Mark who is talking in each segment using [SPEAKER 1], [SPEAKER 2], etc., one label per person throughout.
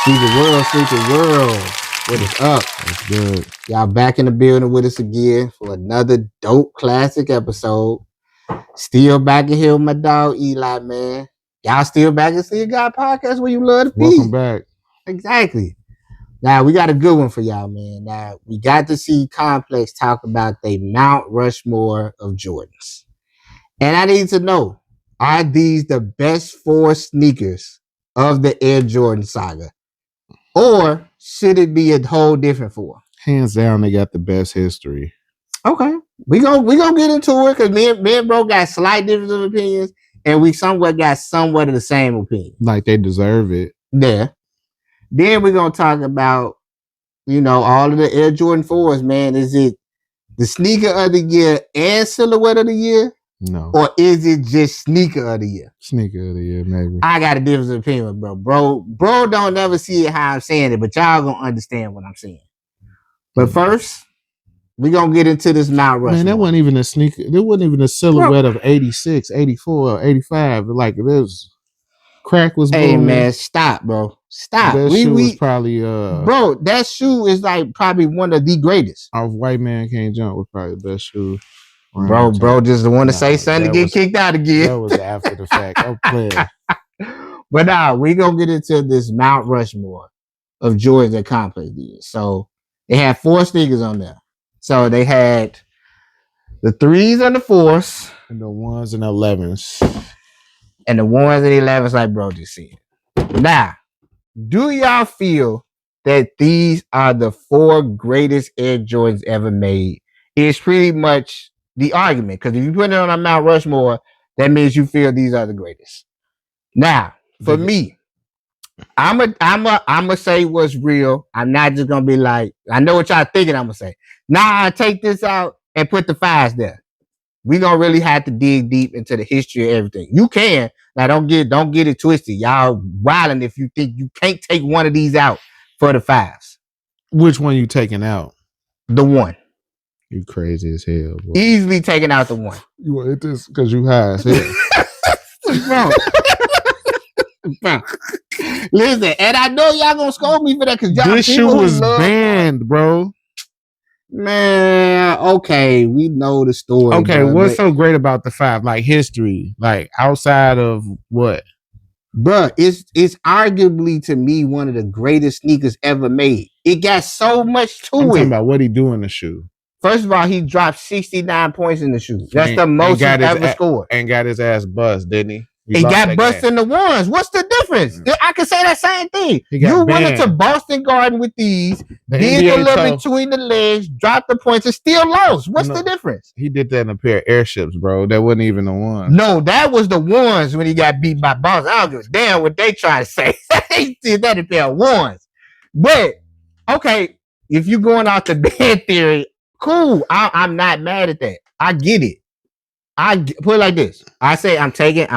[SPEAKER 1] Sneaker world. What is up?
[SPEAKER 2] That's good.
[SPEAKER 1] Y'all back in the building with us again for another dope classic episode. Still back in here with my dog Eli, man. Y'all still back and see a guy podcast where you love to be.
[SPEAKER 2] Welcome back.
[SPEAKER 1] Exactly. Now we got a good one for y'all, man. Now we got to see Complex talk about the Mount Rushmore of Jordans. And I need to know, are these the best 4 sneakers of the Air Jordan saga? Or should it be a whole different 4?
[SPEAKER 2] Hands down, they got the best history.
[SPEAKER 1] Okay. We gonna get into it because me and bro got slight difference of opinions, and we somewhat got somewhat of the same opinion.
[SPEAKER 2] Like they deserve it.
[SPEAKER 1] Yeah. Then we're gonna talk about, all of the Air Jordan 4s, man. Is it the sneaker of the year and silhouette of the year?
[SPEAKER 2] No.
[SPEAKER 1] Or is it just sneaker of the year?
[SPEAKER 2] Sneaker of the year, maybe.
[SPEAKER 1] I got a difference of opinion with bro. Bro don't never see it how I'm saying it, but y'all gonna understand what I'm saying. But first, we gonna get into this Mount Rushmore.
[SPEAKER 2] Man, that wasn't even a sneaker. There wasn't even a silhouette of 86, 84, 85. Like this crack was booming.
[SPEAKER 1] Hey man, stop, bro. Stop.
[SPEAKER 2] That shoe was probably
[SPEAKER 1] bro, that shoe is like probably one of the greatest.
[SPEAKER 2] Our White Man Can't Jump was probably the best shoe.
[SPEAKER 1] Bro just want to say something to get kicked out again.
[SPEAKER 2] That was after the fact. I'm playing.
[SPEAKER 1] But now we gonna get into this Mount Rushmore of Jordans that Complex did. So they had 4 sneakers on there. So they had the 3s and the 4s,
[SPEAKER 2] and the 1s and 11s,
[SPEAKER 1] and the 1s and 11s, like bro just said. Now, do y'all feel that these are the 4 greatest Air Jordans ever made? It's pretty much the argument, because if you put it on a Mount Rushmore, that means you feel these are the greatest. Now, for me, I'm a say what's real. I'm not just gonna be like, I know what y'all thinking. I'm gonna say, I take this out and put the 5s there. We gonna really have to dig deep into the history of everything. You can. Now, don't get it twisted. Y'all wilding if you think you can't take one of these out for the 5s.
[SPEAKER 2] Which one you taking out?
[SPEAKER 1] The 1.
[SPEAKER 2] You crazy as hell, boy.
[SPEAKER 1] Easily taking out the 1.
[SPEAKER 2] You want this because you high as hell.
[SPEAKER 1] Bro. Listen, and I know y'all gonna scold me for that because y'all
[SPEAKER 2] this shoe was banned, bro.
[SPEAKER 1] Man, okay, we know the story.
[SPEAKER 2] Okay, what's so great about the 5? Like history, like outside of what?
[SPEAKER 1] Bruh, it's arguably to me one of the greatest sneakers ever made. It got so much to
[SPEAKER 2] I'm
[SPEAKER 1] it.
[SPEAKER 2] talking about what he do in the shoe.
[SPEAKER 1] First of all, he dropped 69 points in the shoe. That's the most he ever scored.
[SPEAKER 2] And got his ass bust, didn't he?
[SPEAKER 1] He got bust in the 1s. What's the difference? I can say that same thing. You went into Boston Garden with these, did a little between the legs, dropped the points, and still lost. What's the difference?
[SPEAKER 2] He did that in a pair of airships, bro. That wasn't even the 1.
[SPEAKER 1] No, that was the 1s when he got beat by Boston. I don't give a damn what they try to say. They did that in a pair of 1s. But, okay, if you're going off the ban theory, cool. I'm not mad at that. I get it. I put it like this. I say I'm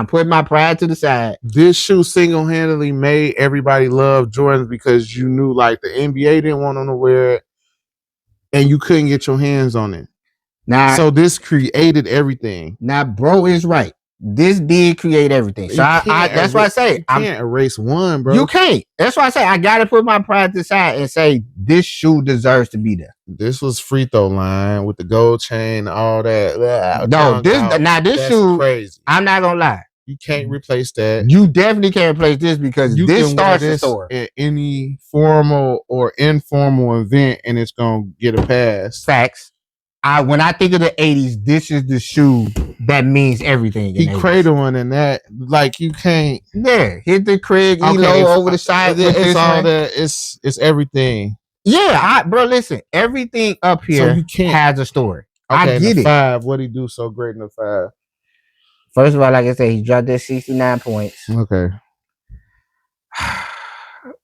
[SPEAKER 1] putting my pride to the side.
[SPEAKER 2] This shoe single-handedly made everybody love Jordans because you knew like the NBA didn't want them to wear it and you couldn't get your hands on it. Now, so this created everything.
[SPEAKER 1] Now, bro is right. This did create everything. So that's why I say
[SPEAKER 2] you can't erase 1, bro.
[SPEAKER 1] You can't. That's why I say I gotta put my pride to the side and say this shoe deserves to be there.
[SPEAKER 2] This was free throw line with the gold chain, all that.
[SPEAKER 1] No, this shoe crazy. I'm not gonna lie.
[SPEAKER 2] You can't replace that.
[SPEAKER 1] You definitely can't replace this because this starts the story.
[SPEAKER 2] At any formal or informal event, and it's gonna get a pass.
[SPEAKER 1] Facts. When I think of the 80s, this is the shoe that means everything.
[SPEAKER 2] He cradling in that, like you can't.
[SPEAKER 1] Yeah, hit the Craig Elo over the side.
[SPEAKER 2] It's all that. It's everything.
[SPEAKER 1] Yeah, bro. Listen, everything up here has a story.
[SPEAKER 2] Okay,
[SPEAKER 1] I get it.
[SPEAKER 2] 5. What he do so great in the 5?
[SPEAKER 1] First of all, like I said, he dropped that 69 points.
[SPEAKER 2] Okay.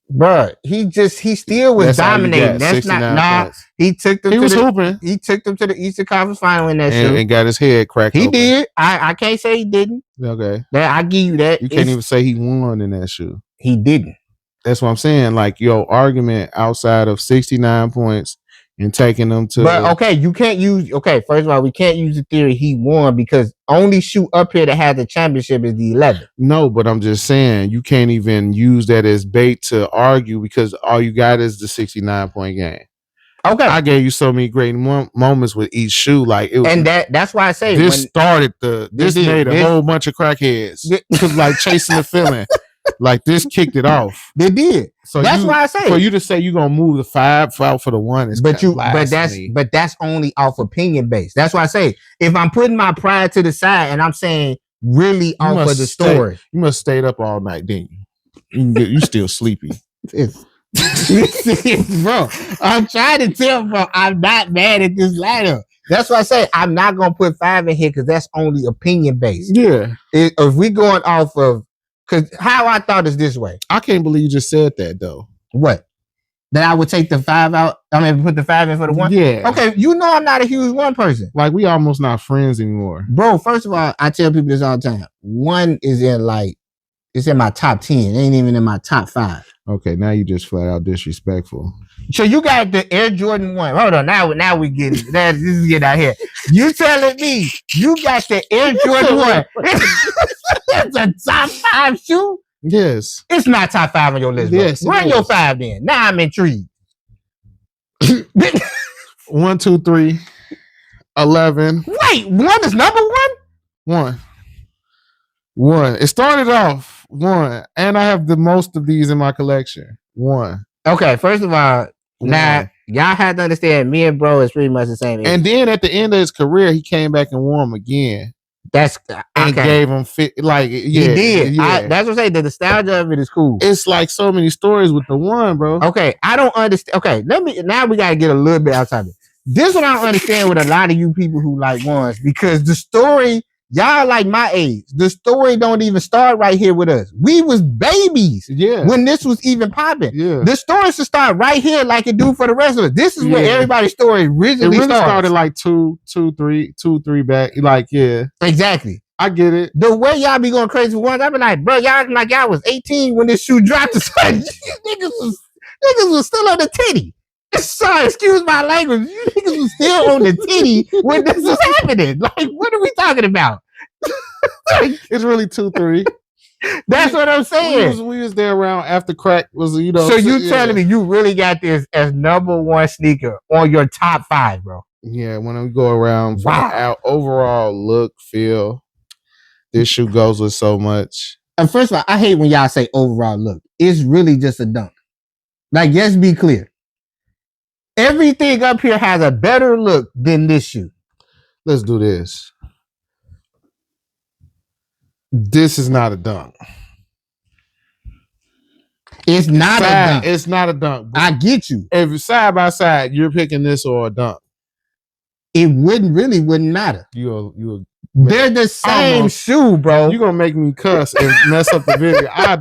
[SPEAKER 1] Bro, he still was dominating. That's not points. He took them.
[SPEAKER 2] Hooping.
[SPEAKER 1] He took them to the Eastern Conference Final in that shoe
[SPEAKER 2] and got his head cracked.
[SPEAKER 1] He did. I can't say he didn't.
[SPEAKER 2] Okay,
[SPEAKER 1] I give you that.
[SPEAKER 2] You can't even say he won in that shoe.
[SPEAKER 1] He didn't.
[SPEAKER 2] That's what I'm saying. Like your argument outside of 69 points, and taking them to.
[SPEAKER 1] But okay, you can't use. Okay, first of all, we can't use the theory he won because only shoe up here that has the championship is the 11.
[SPEAKER 2] No, but I'm just saying you can't even use that as bait to argue because all you got is the 69-point game.
[SPEAKER 1] Okay,
[SPEAKER 2] I gave you so many great moments with each shoe, like it was,
[SPEAKER 1] and that's why I say
[SPEAKER 2] this made a whole bunch of crackheads because like chasing the feeling, like this kicked it off.
[SPEAKER 1] They did. So that's why I say
[SPEAKER 2] for you to say you're gonna move the 5 out for the 1 is
[SPEAKER 1] but that's only off opinion based. That's why I say if I'm putting my pride to the side and I'm saying really off of the story,
[SPEAKER 2] you must stayed up all night, didn't you? You still sleepy.
[SPEAKER 1] Bro, I'm trying to tell, bro, I'm not mad at this lineup. That's why I say I'm not gonna put 5 in here because that's only opinion based.
[SPEAKER 2] Yeah.
[SPEAKER 1] If we going off of, because how I thought is this way.
[SPEAKER 2] I can't believe you just said that though.
[SPEAKER 1] What? That I would take the 5 out. I mean, put the 5 in for the 1.
[SPEAKER 2] Yeah.
[SPEAKER 1] Okay. You know I'm not a huge 1 person.
[SPEAKER 2] Like we almost not friends anymore,
[SPEAKER 1] bro. First of all, I tell people this all the time. 1 is it's in my top 10. It ain't even in my top 5.
[SPEAKER 2] Okay, now you just flat out disrespectful.
[SPEAKER 1] So you got the Air Jordan 1. Hold on, now we getting that. This is getting out here. You telling me you got the Air Jordan 1? That's a top 5 shoe.
[SPEAKER 2] Yes,
[SPEAKER 1] it's not top 5 on your list. Yes, run your 5 then. Now I'm intrigued.
[SPEAKER 2] 1, 2, 3, 11.
[SPEAKER 1] Wait, 1 is number
[SPEAKER 2] 1. 1. It started off 1, and I have the most of these in my collection. 1.
[SPEAKER 1] Okay, first of all, now y'all have to understand, me and bro is pretty much the same age.
[SPEAKER 2] And then at the end of his career, he came back and wore them again. And gave him fit. Like he
[SPEAKER 1] did. Yeah. That's what I say. The nostalgia of it is cool.
[SPEAKER 2] It's like so many stories with the 1, bro.
[SPEAKER 1] Okay, I don't understand. Okay, now we gotta get a little bit outside of it. This is what I don't understand with a lot of you people who like 1s because the story. Y'all like my age. The story don't even start right here with us. We was babies when this was even popping. Yeah. The story should start right here like it do for the rest of us. This is where everybody's story originally
[SPEAKER 2] started like 2, 3 back. Like, yeah.
[SPEAKER 1] Exactly.
[SPEAKER 2] I get it.
[SPEAKER 1] The way y'all be going crazy for 1s, I be like, bro, y'all acting like y'all was 18 when this shoe dropped. niggas was still on the titty. Sorry, excuse my language. You niggas was still on the titty when this was happening. Like, what are we talking about?
[SPEAKER 2] It's really 2, 3.
[SPEAKER 1] That's what I'm saying.
[SPEAKER 2] We was there around after crack was,
[SPEAKER 1] So you telling me you really got this as number 1 sneaker on your top 5, bro?
[SPEAKER 2] Yeah, when we go around for our overall look, feel, this shoe goes with so much.
[SPEAKER 1] And first of all, I hate when y'all say overall look. It's really just a dunk. Like, let's be clear. Everything up here has a better look than this shoe.
[SPEAKER 2] Let's do this. This is not a dunk.
[SPEAKER 1] It's not a dunk.
[SPEAKER 2] It's not a dunk.
[SPEAKER 1] I get you.
[SPEAKER 2] If side by side, you're picking this or a dunk.
[SPEAKER 1] It wouldn't matter. They're the same shoe, bro.
[SPEAKER 2] You're gonna make me cuss and mess up the video. I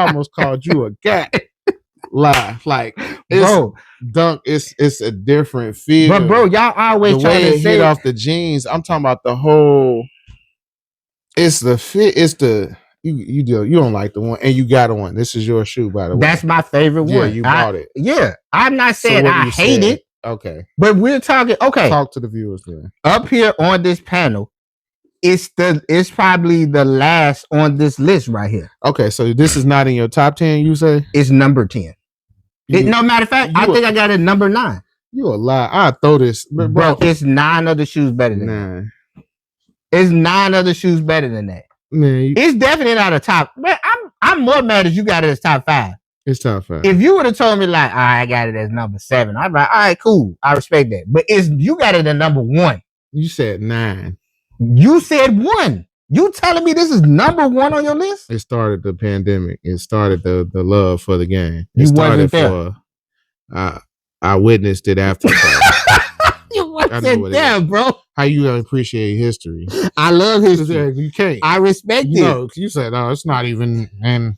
[SPEAKER 2] almost called you a gat. Lie. Like, bro, dunk, it's a different feel.
[SPEAKER 1] But bro, y'all always trying to say
[SPEAKER 2] hit off the jeans. I'm talking about the whole. It's the fit. It's the you don't like the 1, and you got a 1. This is your shoe, by the way.
[SPEAKER 1] That's my favorite 1.
[SPEAKER 2] Yeah, you bought it.
[SPEAKER 1] Yeah, I'm not saying I hate it.
[SPEAKER 2] Okay,
[SPEAKER 1] but we're talking. Okay,
[SPEAKER 2] talk to the viewers then.
[SPEAKER 1] Up here on this panel, it's probably the last on this list right here.
[SPEAKER 2] Okay, so this is not in your top 10. You say
[SPEAKER 1] it's number 10. No matter of fact, I think I got it number 9.
[SPEAKER 2] You a lie. I throw this,
[SPEAKER 1] bro. It's 9 other shoes better than that. It's 9 other shoes better than that. Man, it's definitely not a top. Man, I'm more mad as you got it as top 5.
[SPEAKER 2] It's top 5.
[SPEAKER 1] If you would have told me like, I got it as number 7, I'd be like, all right, cool. I respect that. But you got it at number 1.
[SPEAKER 2] You said 9.
[SPEAKER 1] You said 1. You telling me this is number 1 on your list?
[SPEAKER 2] It started the pandemic. It started the love for the game.
[SPEAKER 1] You wasn't there.
[SPEAKER 2] I witnessed it after.
[SPEAKER 1] You wasn't there, bro.
[SPEAKER 2] How you appreciate history?
[SPEAKER 1] I love history.
[SPEAKER 2] You can't.
[SPEAKER 1] I respect it.
[SPEAKER 2] No, you said, no, it's not even. And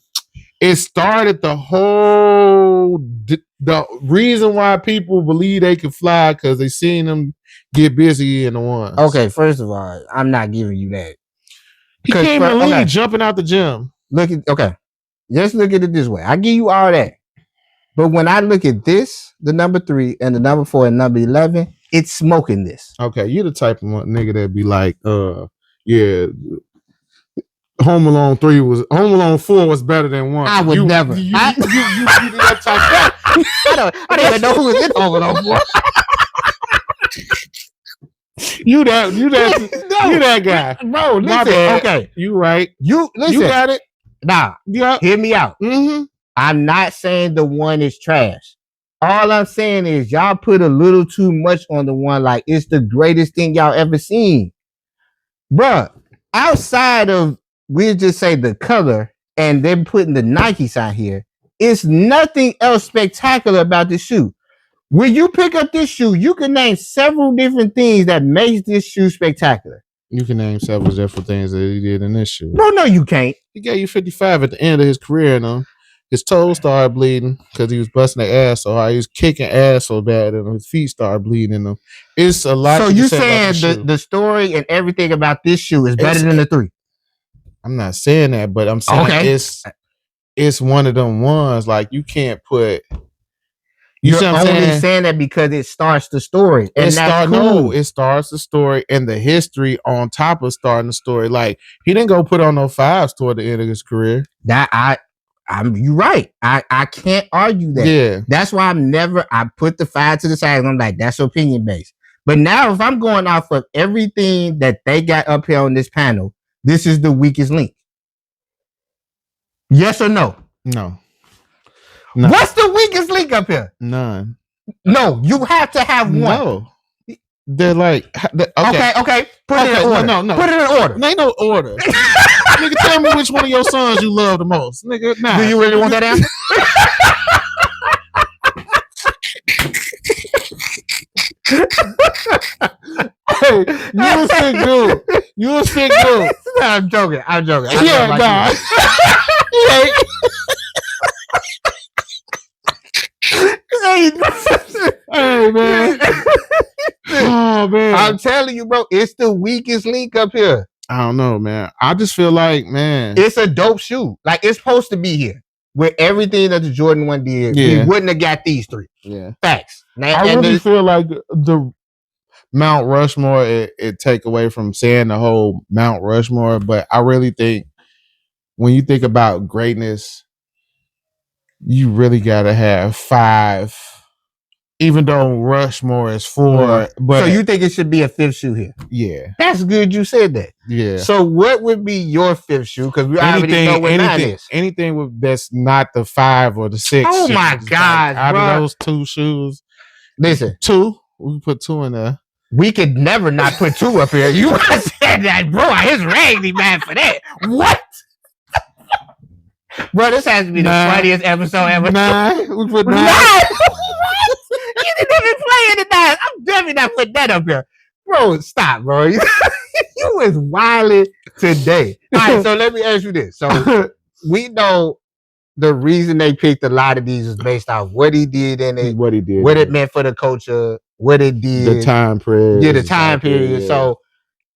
[SPEAKER 2] it started the whole. The reason why people believe they can fly because they seen them get busy in the 1s.
[SPEAKER 1] Okay, first of all, I'm not giving you that.
[SPEAKER 2] He came in league jumping out the gym.
[SPEAKER 1] Let's look at it this way. I give you all that. But when I look at this, the number 3 and the number 4 and number 11, it's smoking this.
[SPEAKER 2] Okay, you the type of nigga that be like, yeah, Home Alone 4 was better than 1.
[SPEAKER 1] I would never.
[SPEAKER 2] You that type of
[SPEAKER 1] I don't even know who was in Home Alone 4.
[SPEAKER 2] You that guy.
[SPEAKER 1] Bro, listen. Okay.
[SPEAKER 2] You right.
[SPEAKER 1] You listen.
[SPEAKER 2] You got it.
[SPEAKER 1] Nah. Yep. Hear me out.
[SPEAKER 2] Mm-hmm.
[SPEAKER 1] I'm not saying the 1 is trash. All I'm saying is y'all put a little too much on the 1, like it's the greatest thing y'all ever seen. Bruh, outside of, we'll just say the color and them putting the Nike sign here, it's nothing else spectacular about this shoe. When you pick up this shoe, you can name several different things that makes this shoe spectacular.
[SPEAKER 2] You can name several different things that he did in this shoe.
[SPEAKER 1] No, you can't.
[SPEAKER 2] He gave you 55 at the end of his career, though. His toes started bleeding because he was busting their ass so hard. He was kicking ass so bad, and his feet started bleeding in them. It's a lot.
[SPEAKER 1] So you saying the story and everything about this shoe is better than the 3?
[SPEAKER 2] I'm not saying that, but I'm saying it's one of them ones. Like you can't put.
[SPEAKER 1] You're only saying that because it starts the story. And that's cool.
[SPEAKER 2] No, it starts the story and the history on top of starting the story. Like he didn't go put on no 5s toward the end of his career.
[SPEAKER 1] You're right. I can't argue that.
[SPEAKER 2] Yeah.
[SPEAKER 1] That's why I put the 5 to the side and I'm like, that's opinion based. But now if I'm going off of everything that they got up here on this panel, this is the weakest link. Yes or no?
[SPEAKER 2] No.
[SPEAKER 1] What's the weakest link up here?
[SPEAKER 2] None.
[SPEAKER 1] No, you have to have one.
[SPEAKER 2] No. They're like,
[SPEAKER 1] okay. Put it in order.
[SPEAKER 2] No.
[SPEAKER 1] Put it in order.
[SPEAKER 2] There ain't no order. Nigga, tell me which one of your sons you love the most. Nigga, nah.
[SPEAKER 1] Do you really want that answer?
[SPEAKER 2] Hey, you a sick dude.
[SPEAKER 1] I'm joking.
[SPEAKER 2] Yeah, nah. Hey, man. Oh, man.
[SPEAKER 1] I'm telling you, bro, it's the weakest link up here.
[SPEAKER 2] I don't know, man. I just feel like, man,
[SPEAKER 1] it's a dope shoe. Like it's supposed to be here with everything that the Jordan 1 did. Yeah. We wouldn't have got these 3.
[SPEAKER 2] Yeah,
[SPEAKER 1] facts.
[SPEAKER 2] Now, I really feel like the Mount Rushmore it take away from saying the whole Mount Rushmore, but I really think when you think about greatness, you really gotta have 5. Even though Rushmore is 4, but
[SPEAKER 1] so you think it should be a 5th shoe here?
[SPEAKER 2] Yeah,
[SPEAKER 1] that's good. You said that.
[SPEAKER 2] Yeah.
[SPEAKER 1] So what would be your 5th shoe? Because we already know what 9 is.
[SPEAKER 2] Anything that's not the 5 or the 6.
[SPEAKER 1] Oh my God!
[SPEAKER 2] Out of those 2 shoes,
[SPEAKER 1] listen,
[SPEAKER 2] 2. We put 2 in there.
[SPEAKER 1] We could never not put 2 up here. You said that, bro. His raggedy man for that. What? Bro, this has to be the funniest episode ever.
[SPEAKER 2] 9. We put 9.
[SPEAKER 1] You didn't even play in the 9. I'm definitely not putting that up here. Bro, stop, bro. You was wilding today. All right, so let me ask you this. So we know the reason they picked a lot of these is based off what he did in it, what it meant for the culture, what it did.
[SPEAKER 2] The time period.
[SPEAKER 1] Yeah, the time period. Yeah. So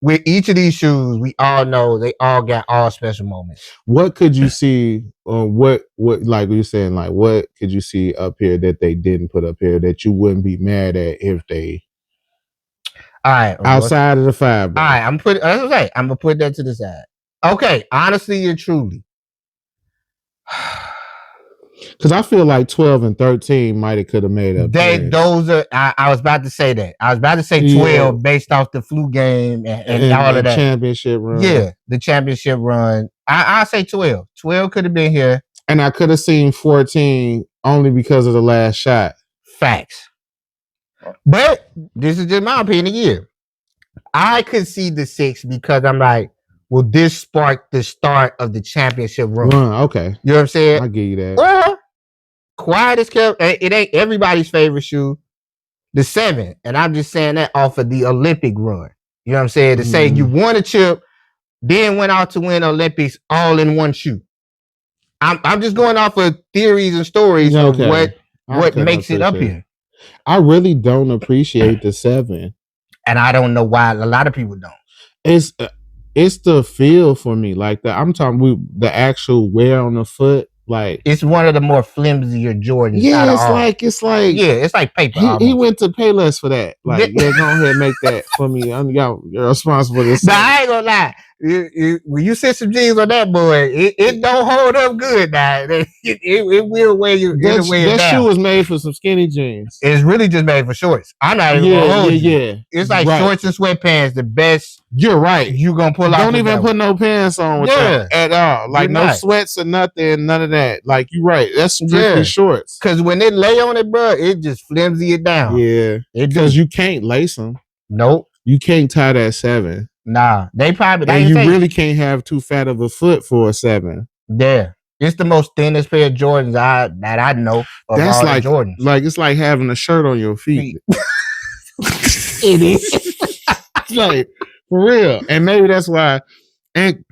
[SPEAKER 1] with each of these shoes, we all know they all got all special moments.
[SPEAKER 2] What could you see, or what like you're saying, like what could you see up here that they didn't put up here that you wouldn't be mad at if they?
[SPEAKER 1] All right,
[SPEAKER 2] outside of the 5. Bro.
[SPEAKER 1] All right, I'm gonna put that to the side. Okay, honestly and truly,
[SPEAKER 2] because I feel like 12 and 13 might have could have made up.
[SPEAKER 1] Those are. I was about to say that. I was about to say 12 based off the flu game and all of that
[SPEAKER 2] championship run.
[SPEAKER 1] Yeah, the championship run. I say 12. 12 could have been here,
[SPEAKER 2] and I could have seen 14 only because of the last shot.
[SPEAKER 1] Facts. But this is just my opinion here. I could see the 6 because I'm like, well, this sparked the start of the championship run.
[SPEAKER 2] Okay.
[SPEAKER 1] You know what I'm saying?
[SPEAKER 2] I'll give you that.
[SPEAKER 1] Or quiet as kept. It ain't everybody's favorite shoe. The 7. And I'm just saying that off of the Olympic run. You know what I'm saying? To say you won a chip, then went out to win Olympics all in one shoe. I'm just going off of theories and stories of what makes it up here.
[SPEAKER 2] I really don't appreciate the 7.
[SPEAKER 1] And I don't know why a lot of people don't.
[SPEAKER 2] It's the feel for me. Like I'm talking the actual wear on the foot. Like
[SPEAKER 1] it's one of the more flimsier Jordans.
[SPEAKER 2] Yeah, it's like
[SPEAKER 1] yeah, it's like paper.
[SPEAKER 2] He went to Payless for that. Like, yeah, go ahead and make that for me. You're responsible for this.
[SPEAKER 1] Nah, I ain't gonna lie. When you set some jeans on that boy, it don't hold up good now. It will wear you.
[SPEAKER 2] That shoe was made for some skinny jeans.
[SPEAKER 1] It's really just made for shorts. I'm not even gonna hold you. It's like shorts and sweatpants, the best.
[SPEAKER 2] You're right.
[SPEAKER 1] You gonna pull out.
[SPEAKER 2] Don't even put no pants on with that at all. Like no sweats or nothing, none of that. Like you're right. That's strictly shorts.
[SPEAKER 1] Cause when they lay on it, bro, it just flimsy it down.
[SPEAKER 2] Yeah. Because you can't lace them.
[SPEAKER 1] Nope.
[SPEAKER 2] You can't tie that 7.
[SPEAKER 1] Nah, they probably.
[SPEAKER 2] And you really can't have too fat of a foot for a 7.
[SPEAKER 1] Yeah, it's the most thinnest pair of Jordans that I know.
[SPEAKER 2] That's like Jordans. Like it's like having a shirt on your feet. It is. Like for real, and maybe that's why. And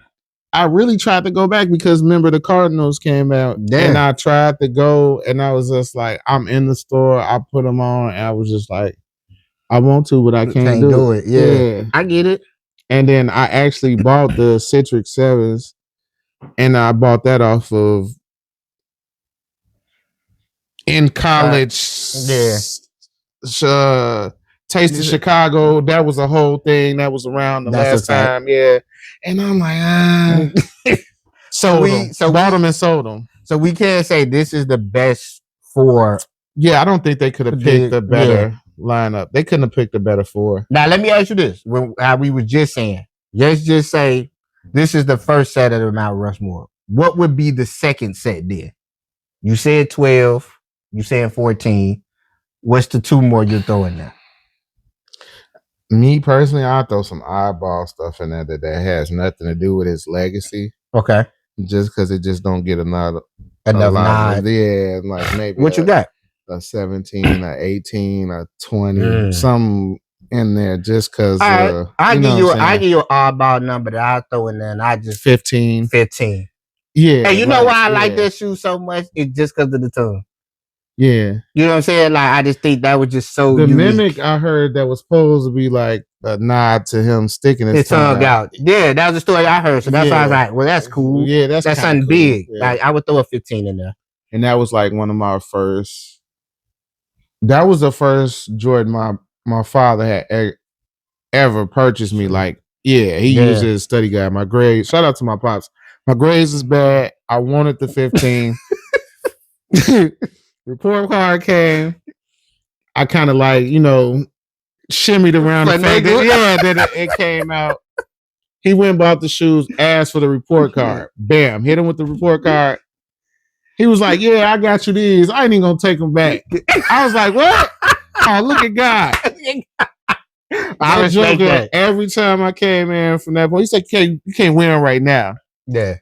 [SPEAKER 2] I really tried to go back because remember the Cardinals came out, and I tried to go, and I was just like, I'm in the store. I put them on, and I was just like, I want to, but I can't do it.
[SPEAKER 1] Yeah, I get it.
[SPEAKER 2] And then I actually bought the Citric 7s, and I bought that off of in college. Taste of Chicago. That was a whole thing. That was around the last time. Yeah. And I'm like, So we bought them and sold them.
[SPEAKER 1] So we can't say this is the best for.
[SPEAKER 2] Yeah, I don't think they could have picked a better lineup. They couldn't have picked a better 4.
[SPEAKER 1] Now let me ask you this: how we were just saying, let's just say this is the first set of the Mount Rushmore. What would be the second set then? You said 12. You said 14. What's the 2 more you're throwing there?
[SPEAKER 2] Me personally, I'll throw some eyeball stuff in there that has nothing to do with his legacy.
[SPEAKER 1] Okay.
[SPEAKER 2] Just because it just don't get enough
[SPEAKER 1] nod.
[SPEAKER 2] Yeah, like maybe
[SPEAKER 1] what you got?
[SPEAKER 2] A 17, a 18, a 20, something in there just because.
[SPEAKER 1] I give you an oddball number that I throw in there, and I just
[SPEAKER 2] 15.
[SPEAKER 1] 15.
[SPEAKER 2] Yeah.
[SPEAKER 1] Hey, you know why I like that shoe so much? It's just because of the tongue.
[SPEAKER 2] Yeah.
[SPEAKER 1] You know what I'm saying? Like I just think that was just so.
[SPEAKER 2] The mimic I heard that was supposed to be like a nod to him sticking his tongue out.
[SPEAKER 1] Yeah, that was the story I heard. So that's why I was like, well, that's cool.
[SPEAKER 2] Yeah, that's
[SPEAKER 1] something
[SPEAKER 2] cool.
[SPEAKER 1] big.
[SPEAKER 2] Yeah.
[SPEAKER 1] Like I would throw a 15 in there.
[SPEAKER 2] And that was like one of my first. That was the first Jordan my father had ever purchased me. Like, he used it as a study guide. My grades, shout out to my pops. My grades is bad. I wanted the 15. Report card came. I kind of like, shimmied around the fact that it came out. He went and bought the shoes, asked for the report card. Bam, hit him with the report card. He was like, yeah, I got you these. I ain't even going to take them back. I was like, what? Oh, look at God. I was joking every time I came in from that point. He said, you can't wear them right now.
[SPEAKER 1] Yeah.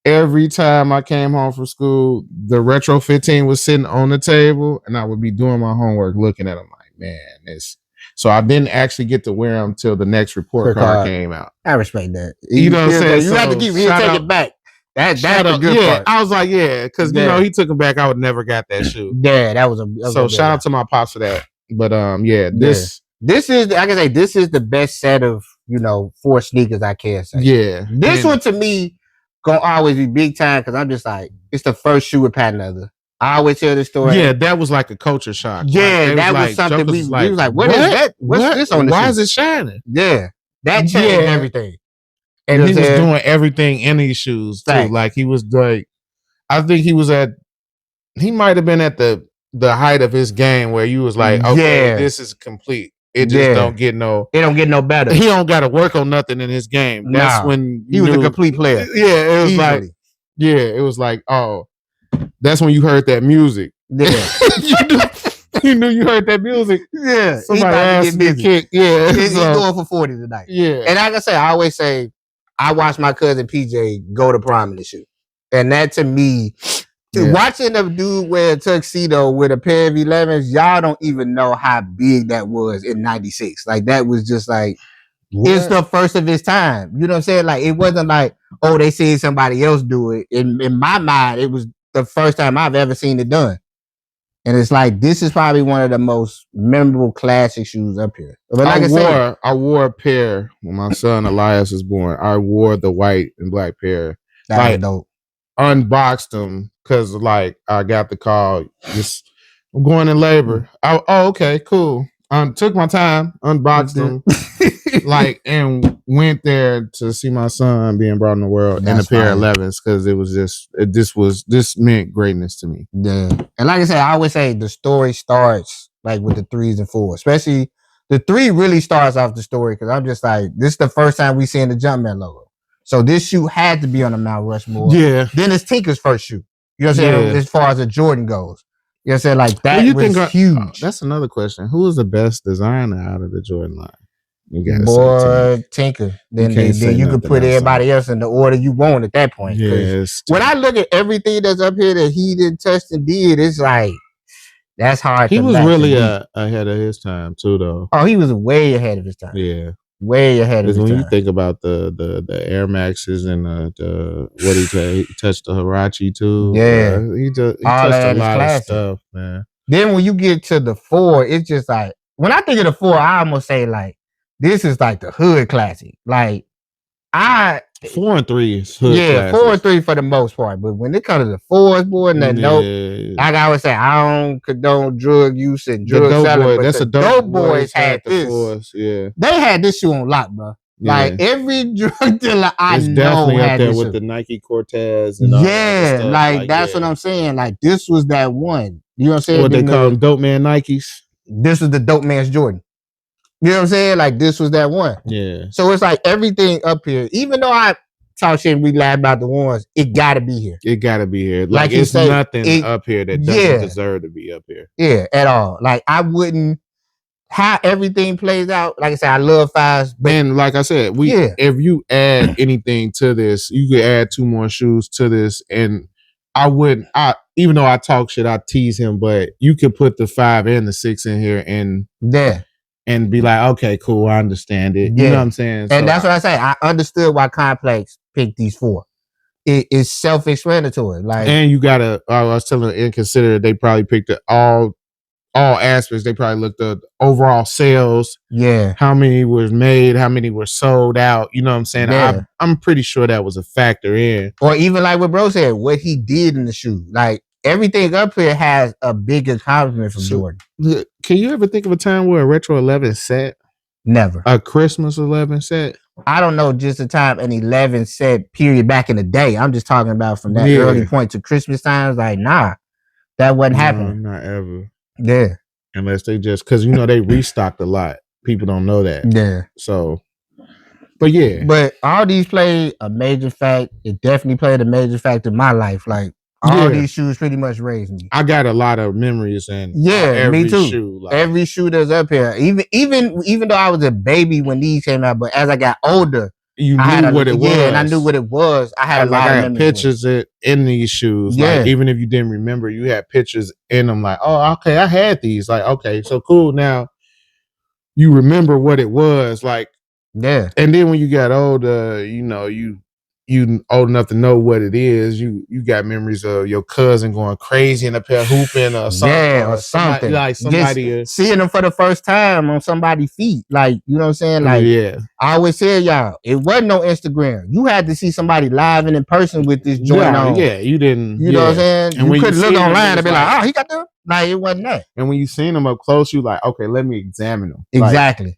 [SPEAKER 2] Every time I came home from school, the Retro 15 was sitting on the table, and I would be doing my homework, looking at them like, man, this. So I didn't actually get to wear them till the next report card came out.
[SPEAKER 1] I respect that.
[SPEAKER 2] You know what I'm saying?
[SPEAKER 1] You have to take it back. That's the good part.
[SPEAKER 2] I was like, because he took them back. I would never got that shoe.
[SPEAKER 1] Yeah, that was
[SPEAKER 2] so shout out to my pops for that. But this
[SPEAKER 1] is, like I say, this is the best set of 4 sneakers I can say.
[SPEAKER 2] Yeah,
[SPEAKER 1] this one to me gonna always be big time because I'm just like, it's the first shoe with Pat Leather. I always tell the story.
[SPEAKER 2] Yeah, that was like a culture shock.
[SPEAKER 1] Yeah, like, that was something we was like, what is that? What's this on?
[SPEAKER 2] Why is it shining?
[SPEAKER 1] Yeah, that changed everything.
[SPEAKER 2] And he was doing everything in these shoes too. Like he was like, I think he might have been at the height of his game where you was like, okay, this is complete. It just don't get no better. He don't got to work on nothing in his game. That's when
[SPEAKER 1] he was a complete player.
[SPEAKER 2] Yeah, it was it was like, oh, that's when you heard that music.
[SPEAKER 1] Yeah,
[SPEAKER 2] you knew you heard that music.
[SPEAKER 1] Yeah,
[SPEAKER 2] somebody asked me to kick. Yeah,
[SPEAKER 1] he's going for 40 tonight.
[SPEAKER 2] Yeah,
[SPEAKER 1] and like I say, I always say, I watched my cousin PJ go to prom in the shoe, and that to me. Watching a dude wear a tuxedo with a pair of 11s, y'all don't even know how big that was in 96. Like, that was just like, it's the first of its time. You know what I'm saying? Like, it wasn't like, oh, they seen somebody else do it. In my mind, it was the first time I've ever seen it done. And it's like, this is probably one of the most memorable classic shoes up here. But like
[SPEAKER 2] I wore a pair when my son Elias was born. I wore the white and black pair.
[SPEAKER 1] That was dope.
[SPEAKER 2] unboxed them because like I got the call. Just I'm going in labor. Okay, cool. Took my time, unboxed them, like, and went there to see my son being brought in the world in a pair of 11s because it was just this meant greatness to me.
[SPEAKER 1] Yeah, and like I said, I always say the story starts like with the 3s and 4s, especially the 3 really starts off the story because I'm just like, this is the first time we seen the Jumpman logo, so this shoe had to be on the Mount Rushmore.
[SPEAKER 2] Yeah.
[SPEAKER 1] Then it's Tinker's first shoe. You know what I'm saying?
[SPEAKER 2] Yeah.
[SPEAKER 1] As far as a Jordan goes. You know what I'm saying? Like that was huge.
[SPEAKER 2] That's another question. Who is the best designer out of the Jordan line? You gotta
[SPEAKER 1] Boy, Tinker. Then you could put everybody else in the order you want at that point.
[SPEAKER 2] Yes.
[SPEAKER 1] When I look at everything that's up here that he did touch and did, it's like that's hard.
[SPEAKER 2] He was really ahead of his time too, though.
[SPEAKER 1] Oh, he was way ahead of his time.
[SPEAKER 2] Yeah.
[SPEAKER 1] Way ahead of his time.
[SPEAKER 2] When you think about the Air Maxes and the what he touched the Huarache too.
[SPEAKER 1] Yeah.
[SPEAKER 2] He touched a lot of stuff, man.
[SPEAKER 1] Then when you get to the 4, it's just like when I think of the 4, I almost say like this is like the hood classic. Like
[SPEAKER 2] 4 and 3 is hood classics.
[SPEAKER 1] 4 and 3 for the most part. But when it comes to the 4s, boy, and that dope, like I would say, I don't condone drug use and drug selling. But the dope boys had this.
[SPEAKER 2] 4s, yeah.
[SPEAKER 1] They had this shoe on lock, bro. Yeah. Like every drug dealer I know
[SPEAKER 2] definitely
[SPEAKER 1] had
[SPEAKER 2] up there
[SPEAKER 1] this
[SPEAKER 2] with
[SPEAKER 1] shoe.
[SPEAKER 2] the Nike Cortez and all that stuff.
[SPEAKER 1] Like that's what I'm saying. Like this was that one. You know what I'm saying?
[SPEAKER 2] What they call them, dope man Nikes.
[SPEAKER 1] This was the dope man's Jordan. You know what I'm saying? Like this was that one.
[SPEAKER 2] Yeah.
[SPEAKER 1] So it's like everything up here, even though I talk shit and we laugh about the ones, it gotta be here.
[SPEAKER 2] It gotta be here. Like it's nothing up here that doesn't deserve to be up here.
[SPEAKER 1] Yeah, at all. Like I wouldn't how everything plays out. Like I said, I love 5s.
[SPEAKER 2] And like I said, if you add anything to this, you could add 2 more shoes to this. And even though I talk shit, I tease him, but you could put the 5 and the 6 in here and be like, okay, cool, I understand it. You know what I'm saying?
[SPEAKER 1] And that's what I say. I understood why Complex picked these 4. It is self-explanatory. Like,
[SPEAKER 2] and you gotta, I was telling and consider they probably picked all aspects. They probably looked at overall sales.
[SPEAKER 1] Yeah.
[SPEAKER 2] How many was made, how many were sold out. You know what I'm saying?
[SPEAKER 1] Yeah.
[SPEAKER 2] I'm pretty sure that was a factor in.
[SPEAKER 1] Or even like what bro said, what he did in the shoe. Like everything up here has a big accomplishment from Jordan.
[SPEAKER 2] Can you ever think of a time where a retro 11 set?
[SPEAKER 1] Never.
[SPEAKER 2] A Christmas 11 set?
[SPEAKER 1] I don't know, just a time an 11 set period back in the day. I'm just talking about from that early point to Christmas times. Like, nah, that wasn't happening.
[SPEAKER 2] Not ever.
[SPEAKER 1] Yeah.
[SPEAKER 2] Unless they just, because they restocked a lot. People don't know that.
[SPEAKER 1] Yeah.
[SPEAKER 2] So, but yeah.
[SPEAKER 1] But all these played a major fact. It definitely played a major fact in my life. Like, all these shoes pretty much raised me.
[SPEAKER 2] I got a lot of memories and
[SPEAKER 1] every
[SPEAKER 2] me too. Shoe,
[SPEAKER 1] like, every shoe that's up here. Even though I was a baby when these came out, but as I got older,
[SPEAKER 2] you knew what it was.
[SPEAKER 1] Yeah, and I knew what it was. I had a lot of
[SPEAKER 2] pictures in these shoes.
[SPEAKER 1] Yeah.
[SPEAKER 2] Like, even if you didn't remember, you had pictures in them. Like, oh, okay, I had these. Like, okay, so cool. Now you remember what it was. Like,
[SPEAKER 1] yeah.
[SPEAKER 2] And then when you got older, you old enough to know what it is. You got memories of your cousin going crazy in a pair hooping or something.
[SPEAKER 1] Yeah, or something.
[SPEAKER 2] Like somebody
[SPEAKER 1] just seeing them for the first time on somebody's feet. Like, you know what I'm saying? Like, I always say, y'all, it wasn't no Instagram. You had to see somebody live and in person with this joint on.
[SPEAKER 2] Yeah, you didn't.
[SPEAKER 1] You know what I'm saying?
[SPEAKER 2] And
[SPEAKER 1] you couldn't look online and be like, oh, he got them. Like, it wasn't that.
[SPEAKER 2] And when you seen them up close, you like, okay, let me examine them.
[SPEAKER 1] Exactly.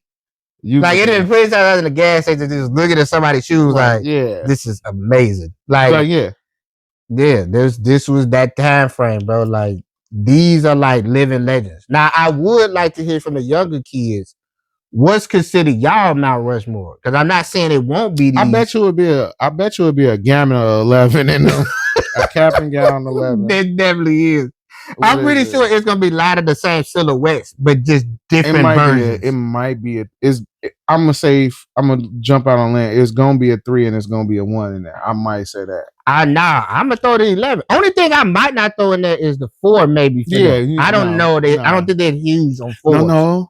[SPEAKER 1] Like, it didn't put out in the gas station just looking at somebody's shoes like, this is amazing. Like, this was that time frame, bro. Like, these are like living legends. Now, I would like to hear from the younger kids what's considered y'all Mount Rushmore, because I'm not saying it won't be these.
[SPEAKER 2] I bet you it would be a Gammon 11 and a cap and gown 11.
[SPEAKER 1] It definitely is. I'm pretty sure it's gonna be a lot of the same silhouettes, but just different versions.
[SPEAKER 2] It might be. I'm gonna jump out on land. It's gonna be a 3 and it's gonna be a 1 in there. I might say that.
[SPEAKER 1] I'm gonna throw the 11. Only thing I might not throw in there is the 4, maybe. I don't know. I don't think they're huge on 4.
[SPEAKER 2] No.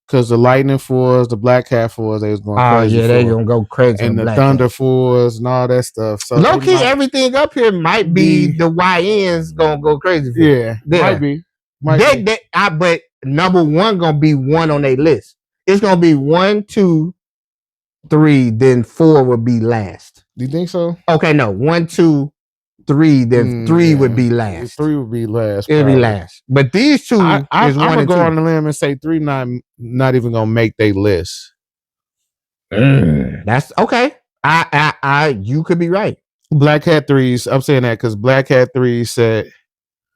[SPEAKER 2] Because the Lightning 4s, the Black Cat 4s, they was going crazy.
[SPEAKER 1] Oh, yeah, they're going to go crazy.
[SPEAKER 2] And the Thunder 4s and all that stuff. So
[SPEAKER 1] low key, everything up here might be the YNs going to go crazy.
[SPEAKER 2] Might be.
[SPEAKER 1] But number 1 going to be 1 on their list. It's going to be 1, 2, 3, then 4 will be last.
[SPEAKER 2] Do you think so?
[SPEAKER 1] Okay, no. 1, 2, 3, then 3 would be last.
[SPEAKER 2] 3 would be last.
[SPEAKER 1] It'd be last. But these 2 is 1
[SPEAKER 2] I'm gonna
[SPEAKER 1] and
[SPEAKER 2] go
[SPEAKER 1] 2.
[SPEAKER 2] on the limb and say 3 not even gonna make their list.
[SPEAKER 1] That's okay. You could be right.
[SPEAKER 2] Black Hat 3s. I'm saying that because Black Hat 3s said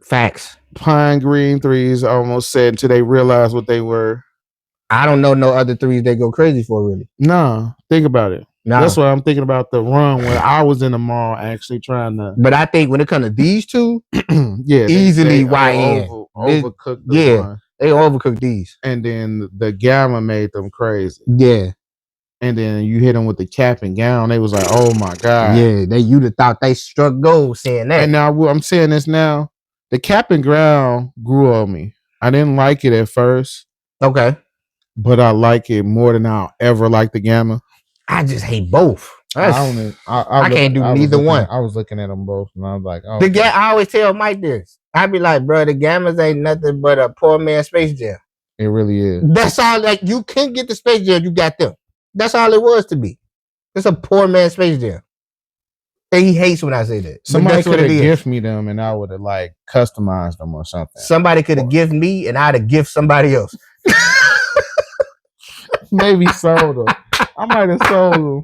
[SPEAKER 1] facts.
[SPEAKER 2] Pine Green 3s almost said until they realized what they were.
[SPEAKER 1] I don't know no other 3s they go crazy for, really.
[SPEAKER 2] No, think about it. No. That's why I'm thinking about the run where I was in the mall actually trying to.
[SPEAKER 1] But I think when it comes to these 2,
[SPEAKER 2] yeah,
[SPEAKER 1] easily YN.
[SPEAKER 2] Overcooked the one.
[SPEAKER 1] They overcooked these.
[SPEAKER 2] And then the Gamma made them crazy.
[SPEAKER 1] Yeah.
[SPEAKER 2] And then you hit them with the cap and gown. They was like, oh my God.
[SPEAKER 1] Yeah, you'd have thought they struck gold saying that.
[SPEAKER 2] And now I'm saying this now. The cap and gown grew on me. I didn't like it at first.
[SPEAKER 1] Okay.
[SPEAKER 2] But I like it more than I'll ever like the Gamma.
[SPEAKER 1] I just hate both. I can't do neither one.
[SPEAKER 2] I was looking at them both and I was like, oh.
[SPEAKER 1] I always tell Mike this. I be like, bro, the Gammas ain't nothing but a poor man's Space Jam.
[SPEAKER 2] It really is.
[SPEAKER 1] That's all. Like, you can't get the Space Jam, you got them. That's all it was to be. It's a poor man's Space Jam. And he hates when I say that.
[SPEAKER 2] Somebody could have gifted me them and I would have like customized them or something.
[SPEAKER 1] Somebody could have gifted me and I'd have gifted somebody else.
[SPEAKER 2] Maybe sold them. I might have sold them.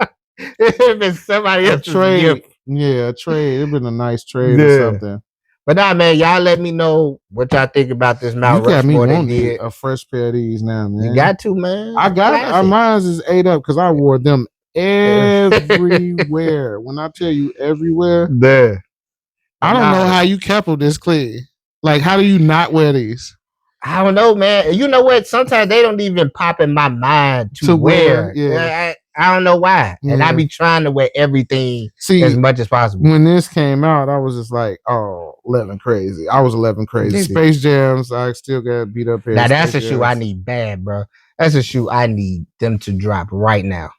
[SPEAKER 1] It'd been somebody else's
[SPEAKER 2] trade.
[SPEAKER 1] Gift.
[SPEAKER 2] Yeah, a trade. It'd been a nice trade or something.
[SPEAKER 1] But nah, man, y'all let me know what y'all think about this Mount Rushmore.
[SPEAKER 2] You got me wanting a fresh pair of these now, man.
[SPEAKER 1] You got to, man.
[SPEAKER 2] I got mine is ate up because I wore them everywhere. When I tell you everywhere,
[SPEAKER 1] there.
[SPEAKER 2] I don't know how you kept them this clean. Like, how do you not wear these?
[SPEAKER 1] I don't know, man. You know what? Sometimes they don't even pop in my mind to wear.
[SPEAKER 2] Yeah.
[SPEAKER 1] I don't know why. And I be trying to wear everything as much as possible.
[SPEAKER 2] When this came out, I was just like, oh, 11 crazy. I was 11 crazy. Space Jams, I still got beat up here.
[SPEAKER 1] Now, that's a shoe I need bad, bro. That's a shoe I need them to drop right now.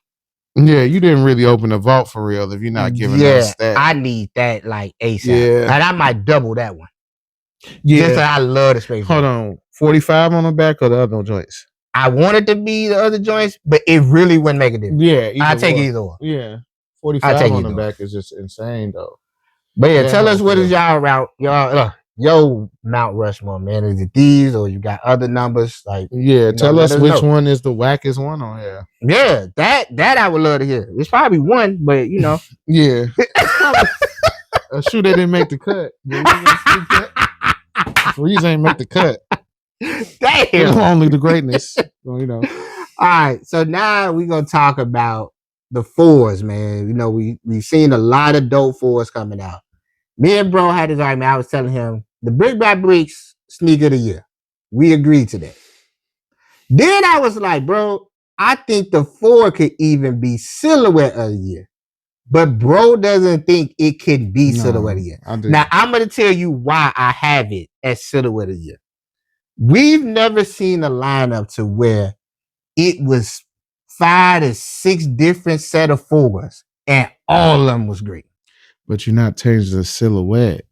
[SPEAKER 2] Yeah, you didn't really open the vault for real if you're not giving us that.
[SPEAKER 1] I need that like ASAP.
[SPEAKER 2] Yeah.
[SPEAKER 1] And I might double that one.
[SPEAKER 2] Yeah.
[SPEAKER 1] Just I love the Space Jam.
[SPEAKER 2] Hold on. 45 on the back or the other joints?
[SPEAKER 1] I wanted to be the other joints, but it really wouldn't make a difference.
[SPEAKER 2] Yeah.
[SPEAKER 1] I take either one.
[SPEAKER 2] Yeah. 45 on the back is just insane though.
[SPEAKER 1] But yeah, tell us what is y'all route. Yo, Mount Rushmore, man. Is it these or you got other numbers? Like,
[SPEAKER 2] tell us which one is the wackest one on here.
[SPEAKER 1] Yeah, that I would love to hear. It's probably one, but you know.
[SPEAKER 2] Yeah. A shoe that didn't make the cut. Freeze ain't make the cut.
[SPEAKER 1] Damn.
[SPEAKER 2] Only the greatness. Well, you know.
[SPEAKER 1] All right. So now we're gonna talk about the 4s, man. You know, we've seen a lot of dope 4s coming out. Me and bro had this argument. I was telling him the Brick by Bricks sneaker of the year. We agreed to that. Then I was like, bro, I think the 4 could even be silhouette of the year. But bro doesn't think it could be silhouette of the year. Now, I'm going to tell you why I have it as silhouette of the year. We've never seen a lineup to where it was 5 to 6 different set of 4s and all of them was great.
[SPEAKER 2] But you're not changing the silhouette.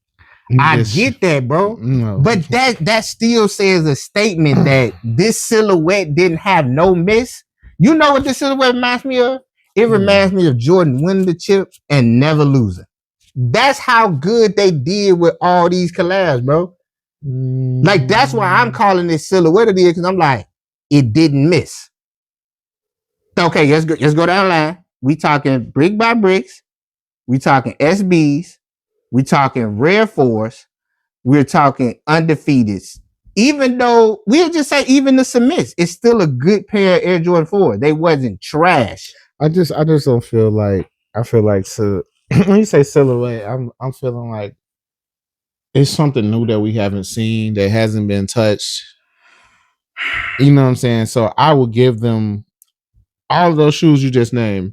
[SPEAKER 1] I get that, bro. No. But that still says a statement that this silhouette didn't have no miss. You know what this silhouette reminds me of? It reminds me of Jordan winning the chips and never losing. That's how good they did with all these collabs, bro. Like, that's why I'm calling this silhouette of the year, because I'm like, it didn't miss. Okay, let's go down the line. We talking Brick by Bricks. We talking SBs. We talking Rare 4s. We're talking Undefeateds. Even though we'll just say even the submits, it's still a good pair of Air Jordan 4. They wasn't trash.
[SPEAKER 2] I just don't feel like so when you say silhouette, I'm feeling like it's something new that we haven't seen that hasn't been touched. You know what I'm saying? So I will give them all of those shoes you just named.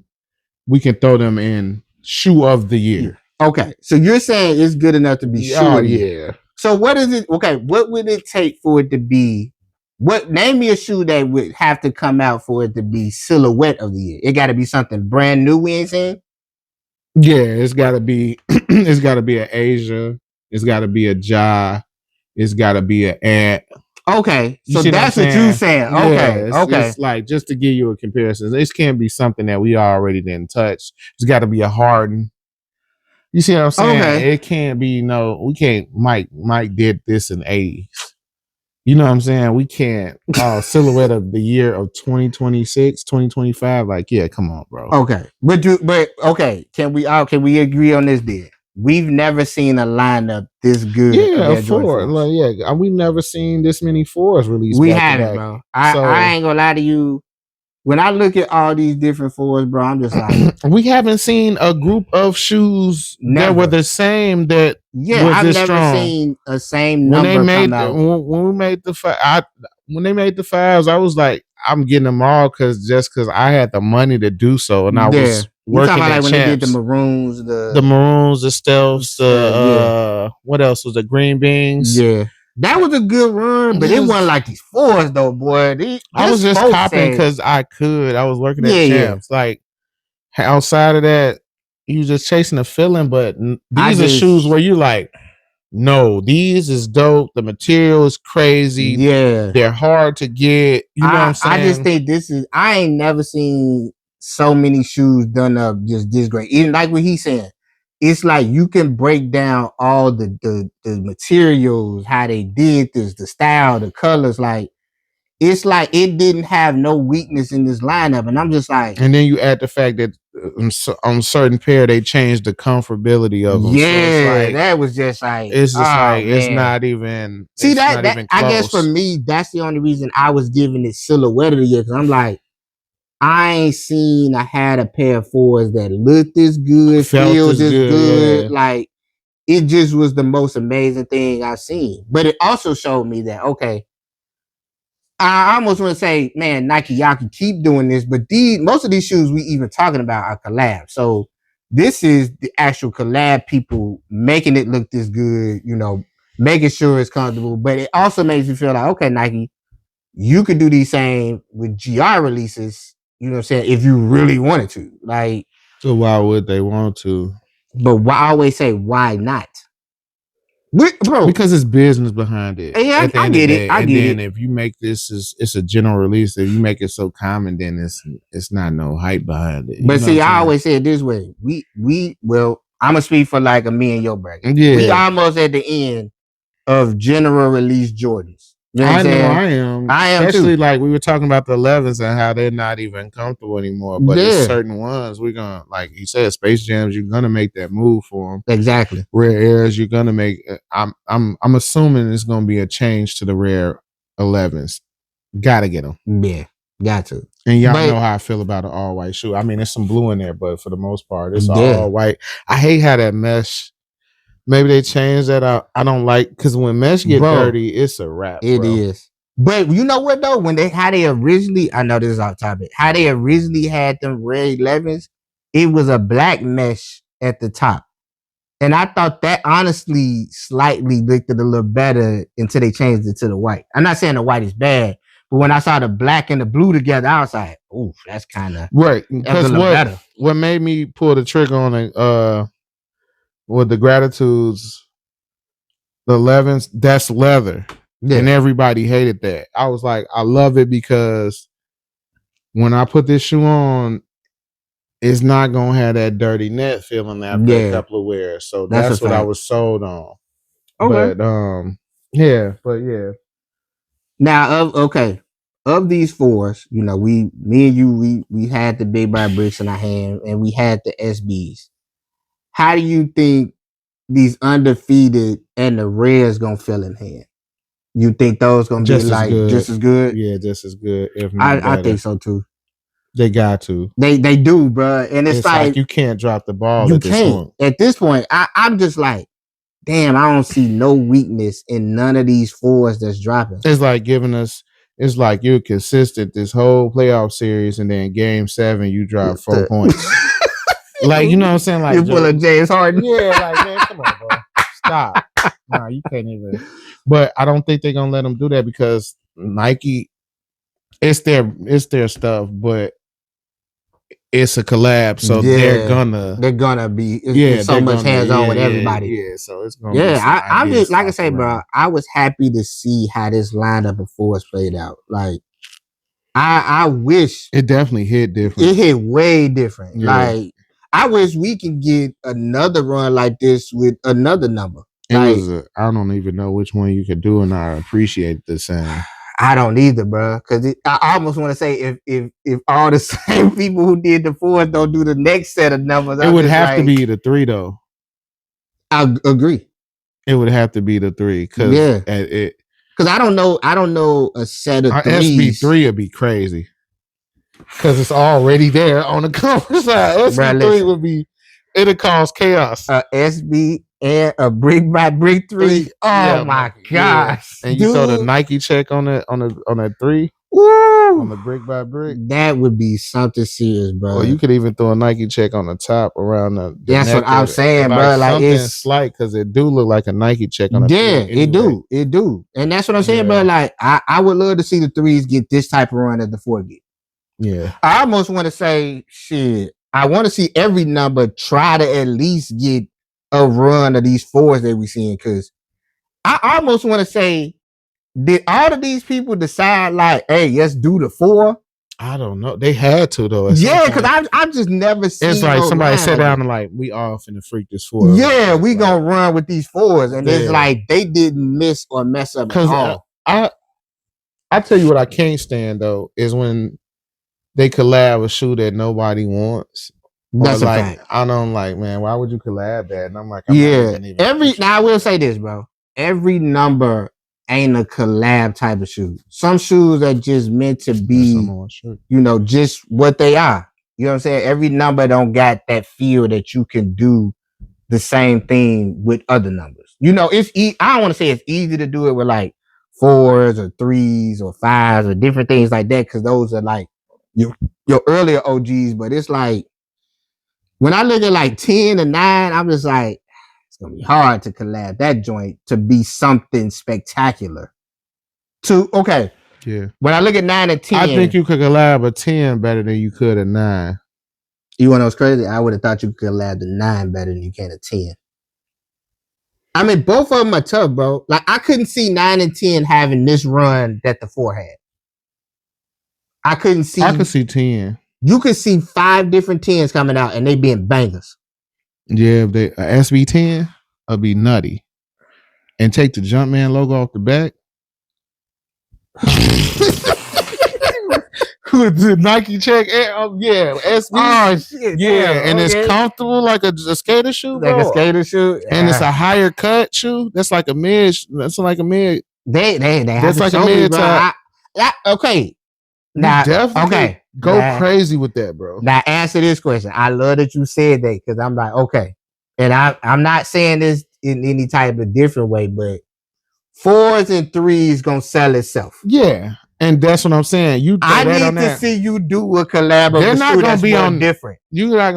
[SPEAKER 2] We can throw them in shoe of the year.
[SPEAKER 1] Okay, so you're saying it's good enough to be shoe of the year.
[SPEAKER 2] Yeah.
[SPEAKER 1] So what is it? Okay, what would it take for it to be? Name me a shoe that would have to come out for it to be silhouette of the year? It got to be something brand new. We ain't saying.
[SPEAKER 2] Yeah, it's got to be. It's got to be an Asia. It's got to be a Ja. It's got to be an Ant.
[SPEAKER 1] Okay, so that's what you're saying. Okay, okay.
[SPEAKER 2] It's like just to give you a comparison. This can't be something that we already didn't touch. It's got to be a Harden. You see what I'm saying?
[SPEAKER 1] Okay.
[SPEAKER 2] It can't be we can't. Mike did this in '80s. You know what I'm saying? We can't. Silhouette of the year of 2026, 2025. Like, yeah, come on, bro.
[SPEAKER 1] Okay, but okay. Can we agree on this? Then we've never seen a lineup this good.
[SPEAKER 2] Yeah,
[SPEAKER 1] of
[SPEAKER 2] four. Like, yeah, we've never seen this many fours released.
[SPEAKER 1] We
[SPEAKER 2] back
[SPEAKER 1] haven't,
[SPEAKER 2] to back.
[SPEAKER 1] bro. I ain't gonna lie to you. When I look at all these different fours, bro, I'm just like,
[SPEAKER 2] we haven't seen a group of shoes that were the same. That
[SPEAKER 1] I've never seen a same
[SPEAKER 2] when
[SPEAKER 1] number
[SPEAKER 2] they made
[SPEAKER 1] come out.
[SPEAKER 2] when we made the when they made the fives, I was like, I'm getting them all because I had the money to do so, and I was working at
[SPEAKER 1] like when
[SPEAKER 2] Champs.
[SPEAKER 1] they did the maroons, the
[SPEAKER 2] maroons, the stealths, what else was the green beans?
[SPEAKER 1] Yeah. That was a good run, but it wasn't like these fours though, boy.
[SPEAKER 2] I was just copping because I could. I was working at Champs. Like outside of that, you was just chasing a feeling. But these are shoes where you like, no, these is dope. The material is crazy.
[SPEAKER 1] Yeah,
[SPEAKER 2] they're hard to get. You know what I'm saying?
[SPEAKER 1] I just think I ain't never seen so many shoes done up just this great. Even like what he's saying. It's like you can break down all the materials, how they did this, the style, the colors. Like it's like it didn't have no weakness in this lineup, and I'm just like.
[SPEAKER 2] And then you add the fact that on certain pair they changed the comfortability of them.
[SPEAKER 1] Yeah, so
[SPEAKER 2] it's like,
[SPEAKER 1] that was just like
[SPEAKER 2] it's not even.
[SPEAKER 1] See that I guess for me that's the only reason I was giving it silhouette of the year because I'm like. I ain't seen I had a pair of fours that looked this good, felt this good. Yeah. Like it just was the most amazing thing I've seen. But it also showed me that okay, I almost want to say, man, Nike, y'all can keep doing this, but most of these shoes we even talking about are collab. So this is the actual collab people making it look this good, making sure it's comfortable. But it also makes you feel like, okay, Nike, you could do these same with GR releases. You know what I'm saying? If you really wanted to. Like,
[SPEAKER 2] so why would they want to?
[SPEAKER 1] But why I always say why not? Bro.
[SPEAKER 2] Because it's business behind it.
[SPEAKER 1] Yeah, I get it. I get it.
[SPEAKER 2] If you make this it's a general release, if you make it so common, then it's not no hype behind it.
[SPEAKER 1] But see, I always say it this way. Well, I'm gonna speak for like a me and your bracket.
[SPEAKER 2] Yeah.
[SPEAKER 1] We almost at the end of general release Jordans. You know
[SPEAKER 2] I am. Especially too. Like we were talking about the 11s and how they're not even comfortable anymore. But it's certain ones we're gonna, like you said, Space Jams. You're gonna make that move for them.
[SPEAKER 1] Exactly.
[SPEAKER 2] Rare Airs. You're gonna make. I'm assuming it's gonna be a change to the Rare 11s. Gotta get them.
[SPEAKER 1] Yeah, got to.
[SPEAKER 2] And y'all know how I feel about an all white shoe. I mean, there's some blue in there, but for the most part, it's all white. I hate how that mesh. Maybe they changed that out. I don't like because when mesh get dirty, it's a wrap.
[SPEAKER 1] It is. But you know what though? How they originally, I know this is off topic. How they originally had them red 11s, it was a black mesh at the top, and I thought that honestly slightly looked a little better until they changed it to the white. I'm not saying the white is bad, but when I saw the black and the blue together, I was like, "Ooh, that's kind of
[SPEAKER 2] right." Because what made me pull the trigger on it, with the Gratitudes, the 11s, that's leather. Yeah. And everybody hated that. I was like, I love it because when I put this shoe on, it's not going to have that dirty net feeling after a couple of wears. So that's what I was sold on. Okay. But yeah.
[SPEAKER 1] Now, of these fours, me and you, we had the Big Bad Bricks in our hand and we had the SBs. How do you think these undefeated and the rares gonna feel in hand? You think those gonna be like just as good?
[SPEAKER 2] Yeah, just as good. If
[SPEAKER 1] not I think so too.
[SPEAKER 2] They got to.
[SPEAKER 1] They do, bro. And it's like
[SPEAKER 2] you can't drop the ball.
[SPEAKER 1] You can't. At this point, I'm just like, damn, I don't see no weakness in none of these fours that's dropping.
[SPEAKER 2] It's like it's like you're consistent this whole playoff series, and then game 7 you drop 4 points. Like, you know what I'm saying? Like,
[SPEAKER 1] you're full of James Harden.
[SPEAKER 2] Yeah, like, man, come on, bro. Stop. Nah, you can't even. But I don't think they're gonna let them do that because Nike, it's their stuff, but it's a collab, so they're gonna
[SPEAKER 1] be so much hands on with everybody.
[SPEAKER 2] Yeah, so it's gonna be
[SPEAKER 1] I'm just like I say, bro. I was happy to see how this lineup of fours played out. Like, I wish
[SPEAKER 2] it definitely hit different.
[SPEAKER 1] It hit way different. Yeah. Like, I wish we can get another run like this with another number.
[SPEAKER 2] I don't even know which one you could do, and I appreciate the same.
[SPEAKER 1] I don't either, bro. Because I almost want to say if all the same people who did the 4s don't do the next set of numbers,
[SPEAKER 2] it would have to be the 3 though.
[SPEAKER 1] I agree.
[SPEAKER 2] It would have to be the 3 because
[SPEAKER 1] because I don't know a set of 3s.
[SPEAKER 2] SB3 would be crazy because it's already there on the cover side. SB3 would be it'll cause chaos.
[SPEAKER 1] SB and a brick by brick 3. Oh my gosh!
[SPEAKER 2] And you throw the Nike check on that 3.
[SPEAKER 1] Woo!
[SPEAKER 2] On the brick by brick.
[SPEAKER 1] That would be something serious, bro.
[SPEAKER 2] Well, you could even throw a Nike check on the top around the
[SPEAKER 1] that's what I'm saying, bro. Like it's
[SPEAKER 2] slight because it do look like a Nike check on the 3
[SPEAKER 1] anyway. It do. And that's what I'm saying, bro. Like I would love to see the 3s get this type of run that the 4 get.
[SPEAKER 2] Yeah.
[SPEAKER 1] I almost want to say shit. I want to see every number try to at least get a run of these 4s that we seeing, because I almost want to say, did all of these people decide like, hey, let's do the 4?
[SPEAKER 2] I don't know. They had to though.
[SPEAKER 1] Yeah, because I've just never seen.
[SPEAKER 2] It's like somebody sat down and like, we all finna freak this 4.
[SPEAKER 1] Yeah, we gonna run with these 4s, and it's like they didn't miss or mess up at all.
[SPEAKER 2] I tell you what I can't stand though is when they collab a shoe that nobody wants.
[SPEAKER 1] That's a
[SPEAKER 2] like,
[SPEAKER 1] fact.
[SPEAKER 2] I don't like, man, why would you collab that? And I'm like,
[SPEAKER 1] now I will say this, bro. Every number ain't a collab type of shoe. Some shoes are just meant to be, just what they are. You know what I'm saying? Every number don't got that feel that you can do the same thing with other numbers. It's I don't want to say it's easy to do it with like 4s or 3s or 5s or different things like that, because those are like your earlier OGs. But it's like when I look at like 10 and 9, I'm just like, it's gonna be hard to collab that joint to be something spectacular.
[SPEAKER 2] Yeah.
[SPEAKER 1] When I look at 9 and 10,
[SPEAKER 2] I think you could collab a 10 better than you could a 9.
[SPEAKER 1] You want to know what's crazy? I would have thought you could collab the 9 better than you can a 10. I mean, both of them are tough, bro. Like I couldn't see 9 and 10 having this run that the 4 had. I could see
[SPEAKER 2] 10.
[SPEAKER 1] You could see 5 different 10s coming out and they being bangers.
[SPEAKER 2] Yeah, if they SB10 would be nutty. And take the Jumpman logo off the back. With the Nike check, SB.
[SPEAKER 1] Oh shit!
[SPEAKER 2] And it's comfortable like a skater shoe, bro.
[SPEAKER 1] Like a skater shoe,
[SPEAKER 2] and it's a higher cut shoe. That's like a mid. That's like a mid.
[SPEAKER 1] They
[SPEAKER 2] that's like a mid top.
[SPEAKER 1] Okay. Now,
[SPEAKER 2] definitely go crazy with that, bro.
[SPEAKER 1] Now, answer this question. I love that you said that, because I'm like, okay. And I'm not saying this in any type of different way, but 4s and 3s gonna sell itself.
[SPEAKER 2] Yeah. And that's what I'm saying.
[SPEAKER 1] I need to see you do a collab. They're not gonna be on different.
[SPEAKER 2] You're not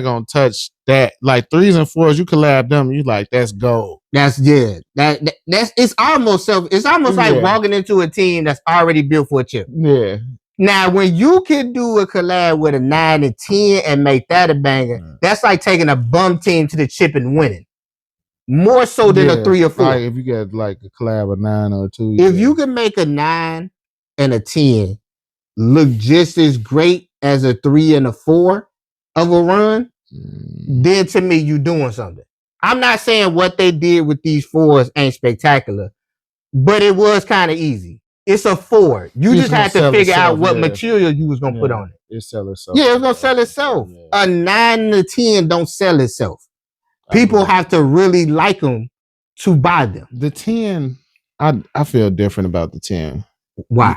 [SPEAKER 2] gonna touch that. Like 3s and 4s, you collab them. You like that's gold.
[SPEAKER 1] That's it's almost like walking into a team that's already built for a chip.
[SPEAKER 2] Yeah.
[SPEAKER 1] Now, when you can do a collab with a 9 and 10 and make that a banger, that's like taking a bum team to the chip and winning. More so than a 3 or 4.
[SPEAKER 2] Like if you get like a collab of 9 or 2.
[SPEAKER 1] If you can make a 9 and a 10 look just as great as a 3 and a 4 of a run, then to me, you doing something. I'm not saying what they did with these 4s ain't spectacular, but it was kind of easy. It's a 4. You just had to figure out what material you was gonna put on it.
[SPEAKER 2] It sell itself.
[SPEAKER 1] Yeah, it's gonna sell itself. Yeah. A 9 and a 10 don't sell itself. People have to really like them to buy them.
[SPEAKER 2] The 10, I feel different about the 10.
[SPEAKER 1] Why?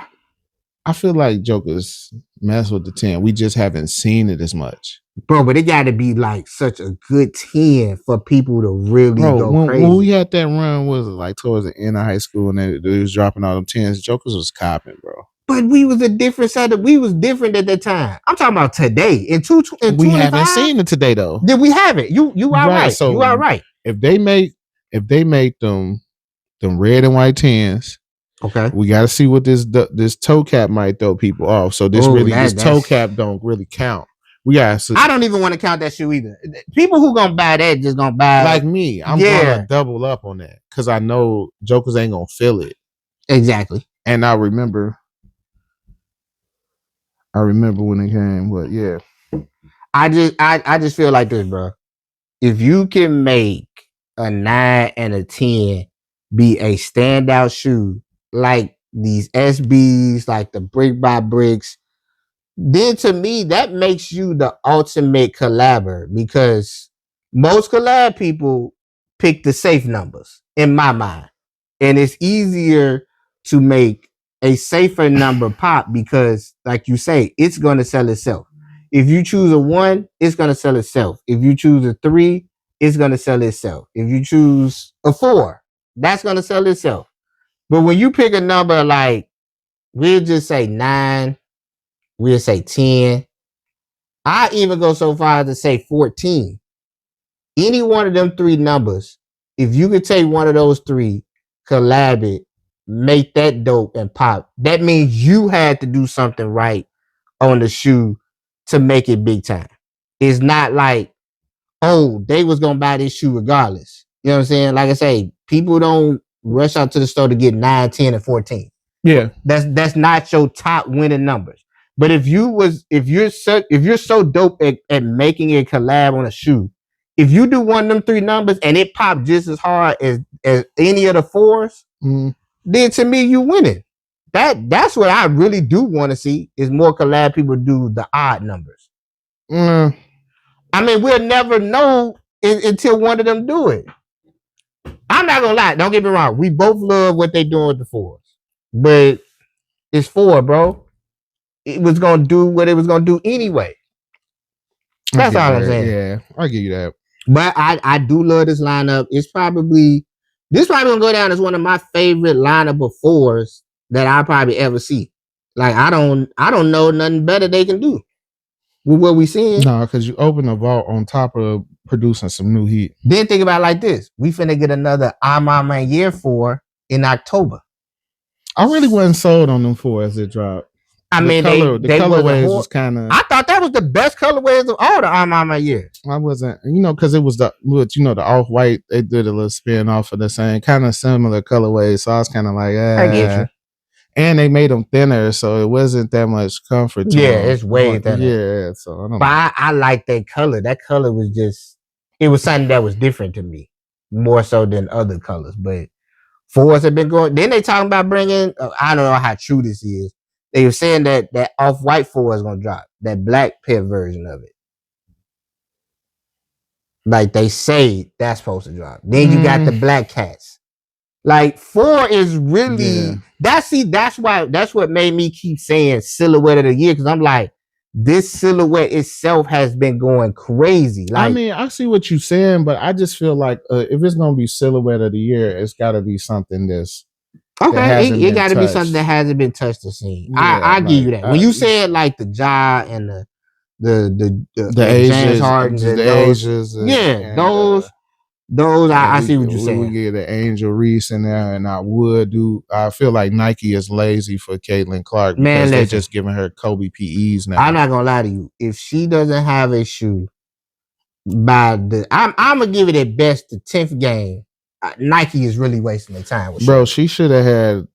[SPEAKER 2] I feel like jokers mess with the 10. We just haven't seen it as much.
[SPEAKER 1] Bro, but it got to be like such a good 10 for people to really go crazy.
[SPEAKER 2] When we had that run, was it like towards the end of high school, and they was dropping all them 10s, jokers was copping, bro.
[SPEAKER 1] But we was a different set of, we was different at that time. I'm talking about today.
[SPEAKER 2] We haven't seen it today though.
[SPEAKER 1] Did we have it? You are right. So you are right.
[SPEAKER 2] If they make them red and white 10s,
[SPEAKER 1] okay,
[SPEAKER 2] we got to see what this toe cap might throw people off. So this toe cap don't really count. We got.
[SPEAKER 1] I don't even want to count that shoe either. People who gonna buy that just gonna buy
[SPEAKER 2] like me. I'm gonna double up on that because I know jokers ain't gonna feel it
[SPEAKER 1] exactly.
[SPEAKER 2] And I remember when it came. But yeah,
[SPEAKER 1] I just feel like this, bro. If you can make a 9 and a 10 be a standout shoe, like these SBs, like the brick by bricks, then to me that makes you the ultimate collaborator, because most collab people pick the safe numbers in my mind, and it's easier to make a safer number pop because, like you say, it's going to sell itself. If you choose a 1, it's going to sell itself. If you choose a 3, it's going to sell itself. If you choose a 4, that's going to sell itself. But when you pick a number like, we'll just say 9, we'll say 10, I even go so far as to say 14. Any one of them 3 numbers, if you could take one of those 3, collab it, make that dope and pop, that means you had to do something right on the shoe to make it big time. It's not like, oh, they was gonna buy this shoe regardless. You know what I'm saying? Like I say, people don't rush out to the store to get 9, 10, and 14.
[SPEAKER 2] Yeah.
[SPEAKER 1] That's not your top winning numbers. But if you're so dope at making a collab on a shoe, if you do one of them 3 numbers and it pops just as hard as any of the 4s, then to me you winning. That's what I really do want to see, is more collab people do the odd numbers. I mean, we'll never know until one of them do it. I'm not gonna lie, don't get me wrong. We both love what they doing with the 4s, but it's 4, bro. It was gonna do what it was gonna do anyway. That's all I'm saying.
[SPEAKER 2] Yeah, I give you that.
[SPEAKER 1] But I do love this lineup. This probably gonna go down as one of my favorite lineup of 4s that I probably ever see. Like I don't know nothing better they can do with what we seeing.
[SPEAKER 2] No, because you open the vault on top of producing some new heat.
[SPEAKER 1] Then think about it like this: we finna get another I'm year 4 in October.
[SPEAKER 2] I really wasn't sold on them 4 as it dropped.
[SPEAKER 1] I mean, the
[SPEAKER 2] colorways was kind of.
[SPEAKER 1] I thought that was the best colorways of all the I'm years.
[SPEAKER 2] I wasn't, because it was the off-white. They did a little spin off of the same kind of similar colorways, so I was kind of like,
[SPEAKER 1] I get you.
[SPEAKER 2] And they made them thinner, so it wasn't that much comfort.
[SPEAKER 1] It's way thinner.
[SPEAKER 2] Yeah, so I don't know.
[SPEAKER 1] But I like that color. That color was it was something that was different to me, more so than other colors. But 4s have been going. Then they talking about bringing. I don't know how true this is. They were saying that off-white 4 is gonna drop, that black pair version of it. Like they say that's supposed to drop. Then you got the black cats. Like 4 is really that's what made me keep saying silhouette of the year, because I'm like, this silhouette itself has been going crazy. Like,
[SPEAKER 2] I mean, I see what you're saying, but I just feel like if it's gonna be silhouette of the year, it's got to be something that's.
[SPEAKER 1] Okay, it got to be something that hasn't been touched or seen. Yeah, I give you that. When you said like the Ja and the James Harden, those I see what you're saying.
[SPEAKER 2] We get an Angel Reese in there, and I feel like Nike is lazy for Caitlin Clark because they're just giving her Kobe PEs now.
[SPEAKER 1] I'm not gonna lie to you. If she doesn't have a shoe by I'm gonna give it at best the 10th game. Nike is really wasting their time with
[SPEAKER 2] bro. She should have had.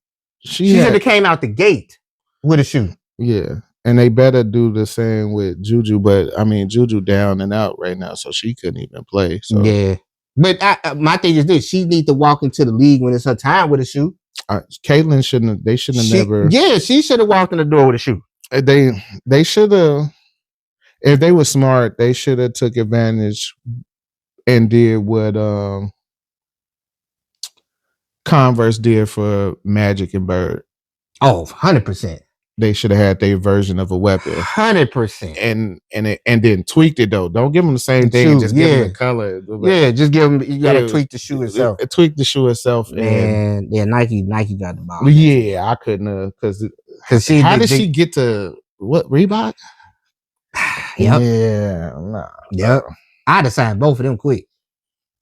[SPEAKER 1] She should have came out the gate with a shoe.
[SPEAKER 2] Yeah, and they better do the same with Juju. But I mean, Juju down and out right now, so she couldn't even play. So
[SPEAKER 1] yeah, but my thing is this: she needs to walk into the league when it's her time with a shoe.
[SPEAKER 2] Caitlin shouldn't. They shouldn't have never.
[SPEAKER 1] Yeah, she should have walked in the door with a shoe.
[SPEAKER 2] They should have. If they were smart, they should have took advantage and did what Converse did for Magic and Bird.
[SPEAKER 1] Oh, 100%.
[SPEAKER 2] They should have had their version of a weapon.
[SPEAKER 1] 100%.
[SPEAKER 2] And then tweaked it though. Don't give them the same thing and just give them the color.
[SPEAKER 1] Yeah, just give them. You gotta tweak the shoe itself.
[SPEAKER 2] Tweak the shoe itself.
[SPEAKER 1] And Nike got the ball.
[SPEAKER 2] Yeah, I couldn't have because how did she get to what Reebok?
[SPEAKER 1] Yep.
[SPEAKER 2] Yeah. No.
[SPEAKER 1] Yep. I'd have signed both of them quick.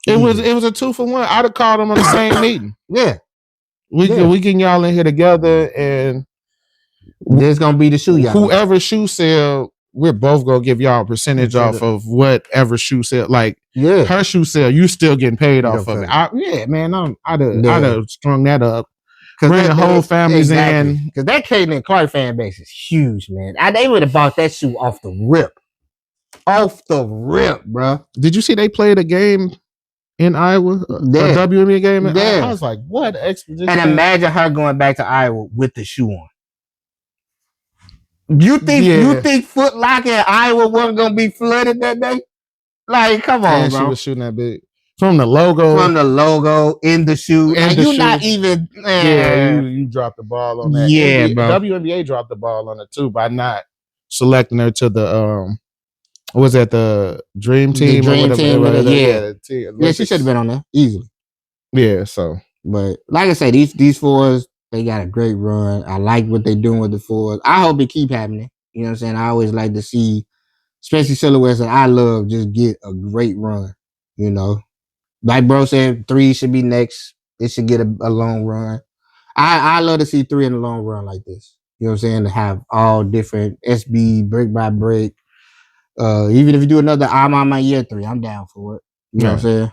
[SPEAKER 2] It was a 2-for-1. I'd have called them on the same meeting.
[SPEAKER 1] Yeah.
[SPEAKER 2] We can y'all in here together, and
[SPEAKER 1] there's gonna be the shoe.
[SPEAKER 2] Whoever shoe sale, we're both gonna give y'all a percentage off of whatever shoe sale. Like her shoe sale, you still getting paid off of it. I'd have strung that up. Bring the whole families in.
[SPEAKER 1] Because that Caitlin Clark fan base is huge, man. They would have bought that shoe off the rip. off the rip, bro.
[SPEAKER 2] Did you see they played a game in Iowa? A WNBA game in Iowa? I was like, what expedition?
[SPEAKER 1] And imagine her going back to Iowa with the shoe on. You think Foot Locker in Iowa wasn't gonna be flooded that day? Like, come on, bro.
[SPEAKER 2] She was shooting that big. From the logo
[SPEAKER 1] in the shoe, and you're not even.
[SPEAKER 2] Yeah, you dropped the ball on that.
[SPEAKER 1] Yeah, bro.
[SPEAKER 2] WNBA dropped the ball on it too by not selecting her to the what was that, the Dream Team?
[SPEAKER 1] The Dream Team.
[SPEAKER 2] Yeah,
[SPEAKER 1] she should have been on there easily.
[SPEAKER 2] Yeah, so.
[SPEAKER 1] But like I said, these fours, they got a great run. I like what they're doing with the fours. I hope it keep happening. You know what I'm saying? I always like to see, especially silhouettes that I love, just get a great run. You know, like bro said, 3 should be next. It should get a long run. I love to see 3 in a long run like this. You know what I'm saying? To have all different SB, brick by brick. Even if you do another I'm on my year 3, I'm down for it. You know what I'm saying?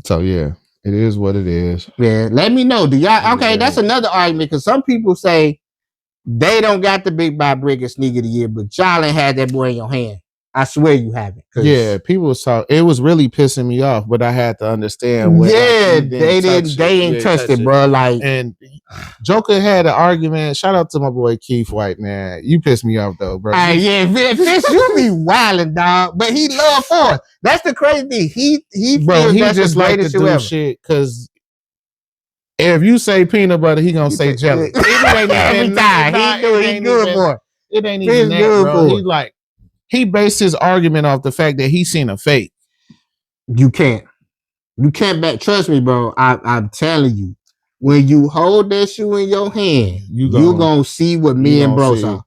[SPEAKER 2] So yeah, it is what it is.
[SPEAKER 1] Yeah, let me know. Do y'all? Okay, that's another argument because some people say they don't got the big by brick and sneaker of the year, but y'all ain't had that boy in your hand. I swear you haven't.
[SPEAKER 2] Yeah, people saw it was really pissing me off, but I had to understand.
[SPEAKER 1] They didn't touch it, bro. Like,
[SPEAKER 2] and Joker had an argument. Shout out to my boy Keith White, man. You pissed me off though, bro.
[SPEAKER 1] Yeah, Fish, you be wilding, dog. But he love Ford. That's the crazy thing. He
[SPEAKER 2] just like to do shit because if you say peanut butter, he gonna say jelly.
[SPEAKER 1] Every time he good for it.
[SPEAKER 2] It ain't even that, bro. He like. He based his argument off the fact that he seen a fake.
[SPEAKER 1] You can't back. Trust me, bro. I'm telling you, when you hold that shoe in your hand, you gonna see what me and bro saw.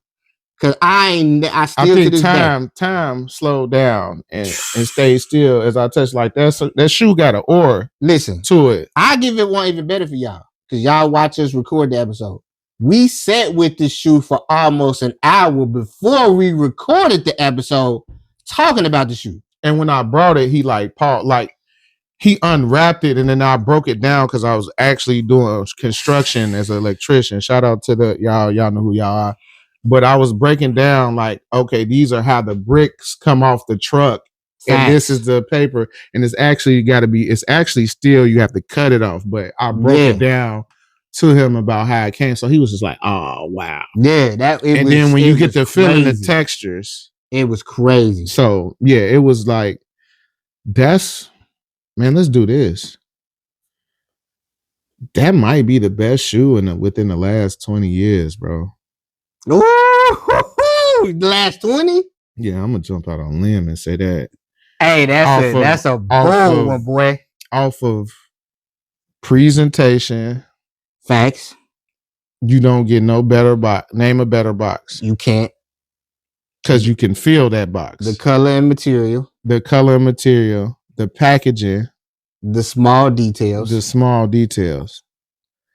[SPEAKER 1] Cause I still
[SPEAKER 2] think time slowed down and stayed still as I touched like that. So that shoe got an aura.
[SPEAKER 1] Listen
[SPEAKER 2] to it.
[SPEAKER 1] I give it one even better for y'all because y'all watch us record the episode. We sat with this shoe for almost an hour before we recorded the episode talking about the shoe.
[SPEAKER 2] And when I brought it, he he unwrapped it and then I broke it down because I was actually doing construction as an electrician. Shout out to y'all know who y'all are. But I was breaking down like, okay, these are how the bricks come off the truck. And this is the paper. And it's actually steel. You have to cut it off. But I broke it down to him about how it came, so he was just like, "Oh wow,
[SPEAKER 1] yeah."
[SPEAKER 2] Then when you get to feeling the textures,
[SPEAKER 1] it was crazy.
[SPEAKER 2] So yeah, it was like, let's do this. That might be the best shoe within the last 20 years, bro.
[SPEAKER 1] Ooh, the last 20?
[SPEAKER 2] Yeah, I'm gonna jump out on a limb and say that.
[SPEAKER 1] Hey, that's a bold one, boy.
[SPEAKER 2] Off of presentation.
[SPEAKER 1] Facts.
[SPEAKER 2] You don't get no better box. Name a better box.
[SPEAKER 1] You can't.
[SPEAKER 2] Because you can feel that box.
[SPEAKER 1] The color and material.
[SPEAKER 2] The packaging.
[SPEAKER 1] The small details.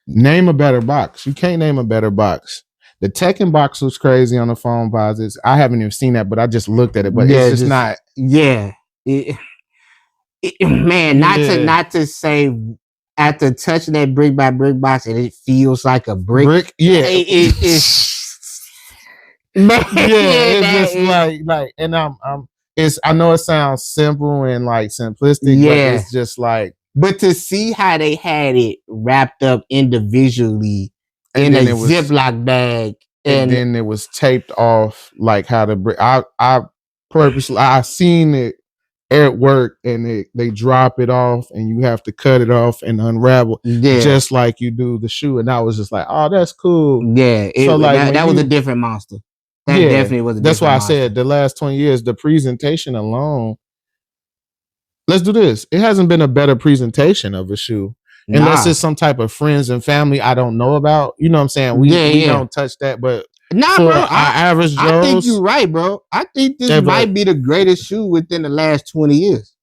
[SPEAKER 2] Name a better box. You can't name a better box. The Tekken box was crazy on the phone posits. I haven't even seen that, but I just looked at it. But it's just not.
[SPEAKER 1] Yeah. Not to say after touching that brick by brick box and it feels like a brick.
[SPEAKER 2] Yeah.
[SPEAKER 1] It's
[SPEAKER 2] just like and I know it sounds simple and like simplistic, but it's just like,
[SPEAKER 1] but to see how they had it wrapped up individually in a Ziploc bag
[SPEAKER 2] and then it was taped off like how the brick. I seen it at work and they drop it off and you have to cut it off and unravel just like you do the shoe. And I was just like, oh, that's cool.
[SPEAKER 1] Yeah. That was a different monster. That definitely was a different monster.
[SPEAKER 2] That's why I said the last 20 years, the presentation alone. Let's do this. It hasn't been a better presentation of a shoe. Unless it's some type of friends and family I don't know about. You know what I'm saying? We don't touch that, but
[SPEAKER 1] bro.
[SPEAKER 2] Our average Joes,
[SPEAKER 1] I think you're right, bro. I think this might be the greatest shoe within the last 20 years.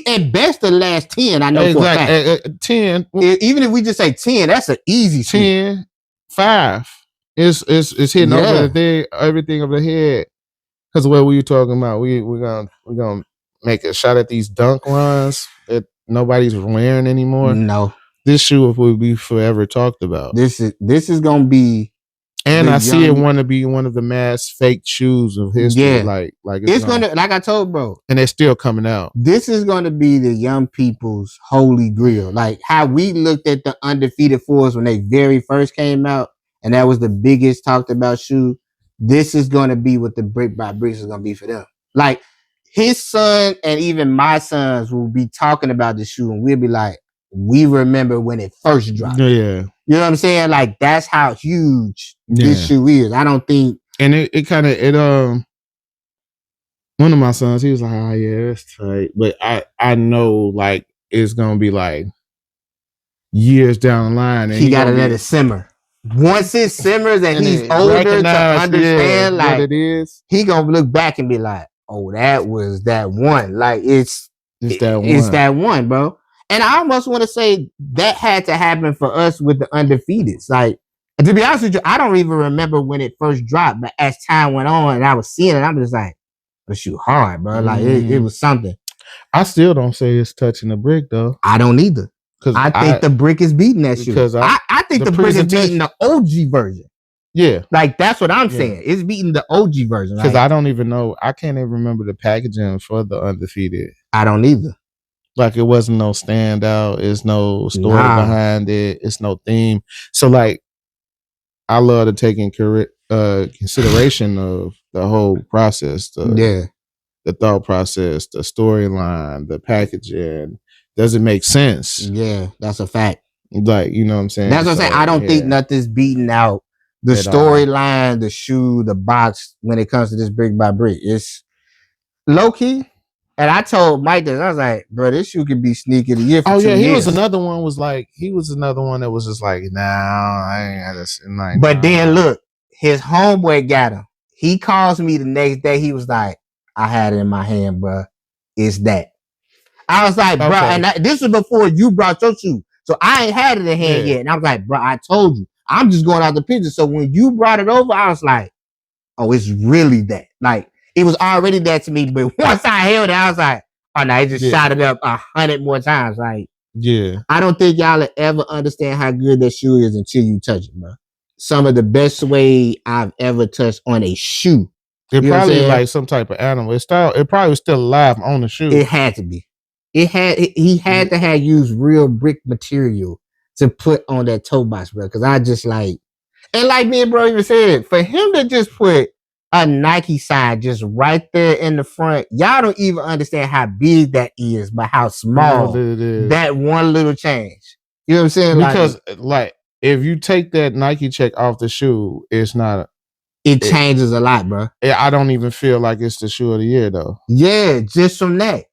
[SPEAKER 1] At best, the last 10, I know for a fact.
[SPEAKER 2] 10.
[SPEAKER 1] Even if we just say 10, that's an easy
[SPEAKER 2] 10, 5. It's hitting over everything over the head. Because what were you talking about? We're gonna make a shot at these dunk runs that nobody's wearing anymore.
[SPEAKER 1] No.
[SPEAKER 2] This shoe will be forever talked about.
[SPEAKER 1] This is gonna be
[SPEAKER 2] And I see it want to be one of the mass fake shoes of history. Yeah. Like
[SPEAKER 1] it's gonna, like I told bro,
[SPEAKER 2] and they're still coming out.
[SPEAKER 1] This is gonna be the young people's holy grail. Like how we looked at the undefeated fours when they very first came out, and that was the biggest talked about shoe. This is gonna be what the brick by bricks is gonna be for them. Like his son and even my sons will be talking about the shoe, and we'll be like, we remember when it first dropped.
[SPEAKER 2] Yeah.
[SPEAKER 1] You know what I'm saying? Like that's how huge this shoe is. I don't think,
[SPEAKER 2] and it kind of one of my sons, he was like, "Oh yeah, that's tight," but I know like it's gonna be like years down the line, and
[SPEAKER 1] he gotta let it simmer. Once it simmers and he's older to understand like
[SPEAKER 2] what it is,
[SPEAKER 1] he gonna look back and be like, "Oh, that was that one." Like it's that one, bro. And I almost want to say that had to happen for us with the undefeateds. Like, to be honest with you, I don't even remember when it first dropped, but as time went on and I was seeing it, I'm just like, "But shoot hard, bro." Like it was something.
[SPEAKER 2] I still don't say it's touching the brick though.
[SPEAKER 1] I don't either. Because I think the brick is beating that shoe. Because I think the brick is beating the OG version.
[SPEAKER 2] Yeah.
[SPEAKER 1] Like that's what I'm saying. It's beating the OG version.
[SPEAKER 2] Because I don't even know. I can't even remember the packaging for the undefeated.
[SPEAKER 1] I don't either.
[SPEAKER 2] Like it wasn't no standout. It's no story behind it. It's no theme. So like, I love to take in consideration of the whole process. The thought process, the storyline, the packaging. Does it make sense?
[SPEAKER 1] Yeah, that's a fact.
[SPEAKER 2] Like, you know what I'm saying?
[SPEAKER 1] That's what I'm saying. I don't think nothing's beating out the storyline, the shoe, the box when it comes to this brick by brick. It's low key. And I told Mike this. I was like, bro, this shoe could be sneaky the year for 2 years.
[SPEAKER 2] He was another one that was just like, nah, I ain't just like.
[SPEAKER 1] But then look, his homeboy got him. He calls me the next day. He was like, I had it in my hand, bro. It's that. I was like, bro, and this was before you brought your shoe. So I ain't had it in hand yet. And I was like, bro, I told you. I'm just going out the picture. So when you brought it over, I was like, oh, it's really that. Like, it was already that to me, but once I held it, I was like, oh no, it just shot it up 100 more times. Like, I don't think y'all will ever understand how good that shoe is until you touch it, bro. Some of the best suede I've ever touched on a shoe.
[SPEAKER 2] It probably like some type of animal. It probably was still alive on the shoe.
[SPEAKER 1] It had to be. He had to have used real brick material to put on that toe box, bro. Because I just like, and like me and bro even said, for him to just put a Nike sign just right there in the front, y'all don't even understand how big that is, but how small that one little change. You know what I'm saying?
[SPEAKER 2] Because like if you take that Nike check off the shoe, it's not.
[SPEAKER 1] It changes a lot, bro.
[SPEAKER 2] I don't even feel like it's the shoe of the year though.
[SPEAKER 1] Yeah, just from that.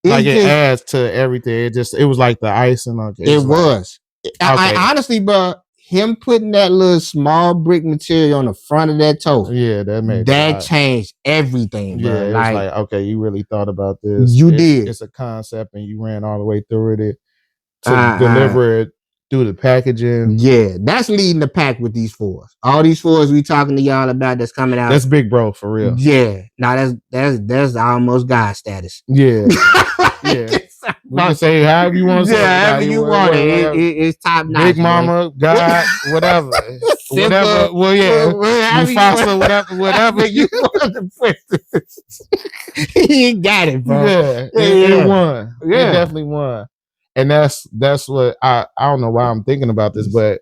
[SPEAKER 2] It adds to everything. It was like the icing on it.
[SPEAKER 1] It was. I honestly, bro, him putting that little small brick material on the front of that toe.
[SPEAKER 2] Yeah, that
[SPEAKER 1] changed everything, bro.
[SPEAKER 2] Yeah, it was like, okay, you really thought about this.
[SPEAKER 1] You did.
[SPEAKER 2] It's a concept and you ran all the way through it to deliver it through the packaging.
[SPEAKER 1] Yeah, that's leading the pack with these fours. All these fours we talking to y'all about that's coming out.
[SPEAKER 2] That's big bro for real.
[SPEAKER 1] Yeah. Now that's almost God status.
[SPEAKER 2] Yeah. Yeah. We can say however you want to say.
[SPEAKER 1] Yeah, however you want it. It's top notch.
[SPEAKER 2] Big Mama, God, whatever. Whatever. Well, yeah. Mufasa, whatever you want to put.
[SPEAKER 1] He got it, bro.
[SPEAKER 2] Yeah. It won. Yeah. It definitely won. And that's what I don't know why I'm thinking about this, but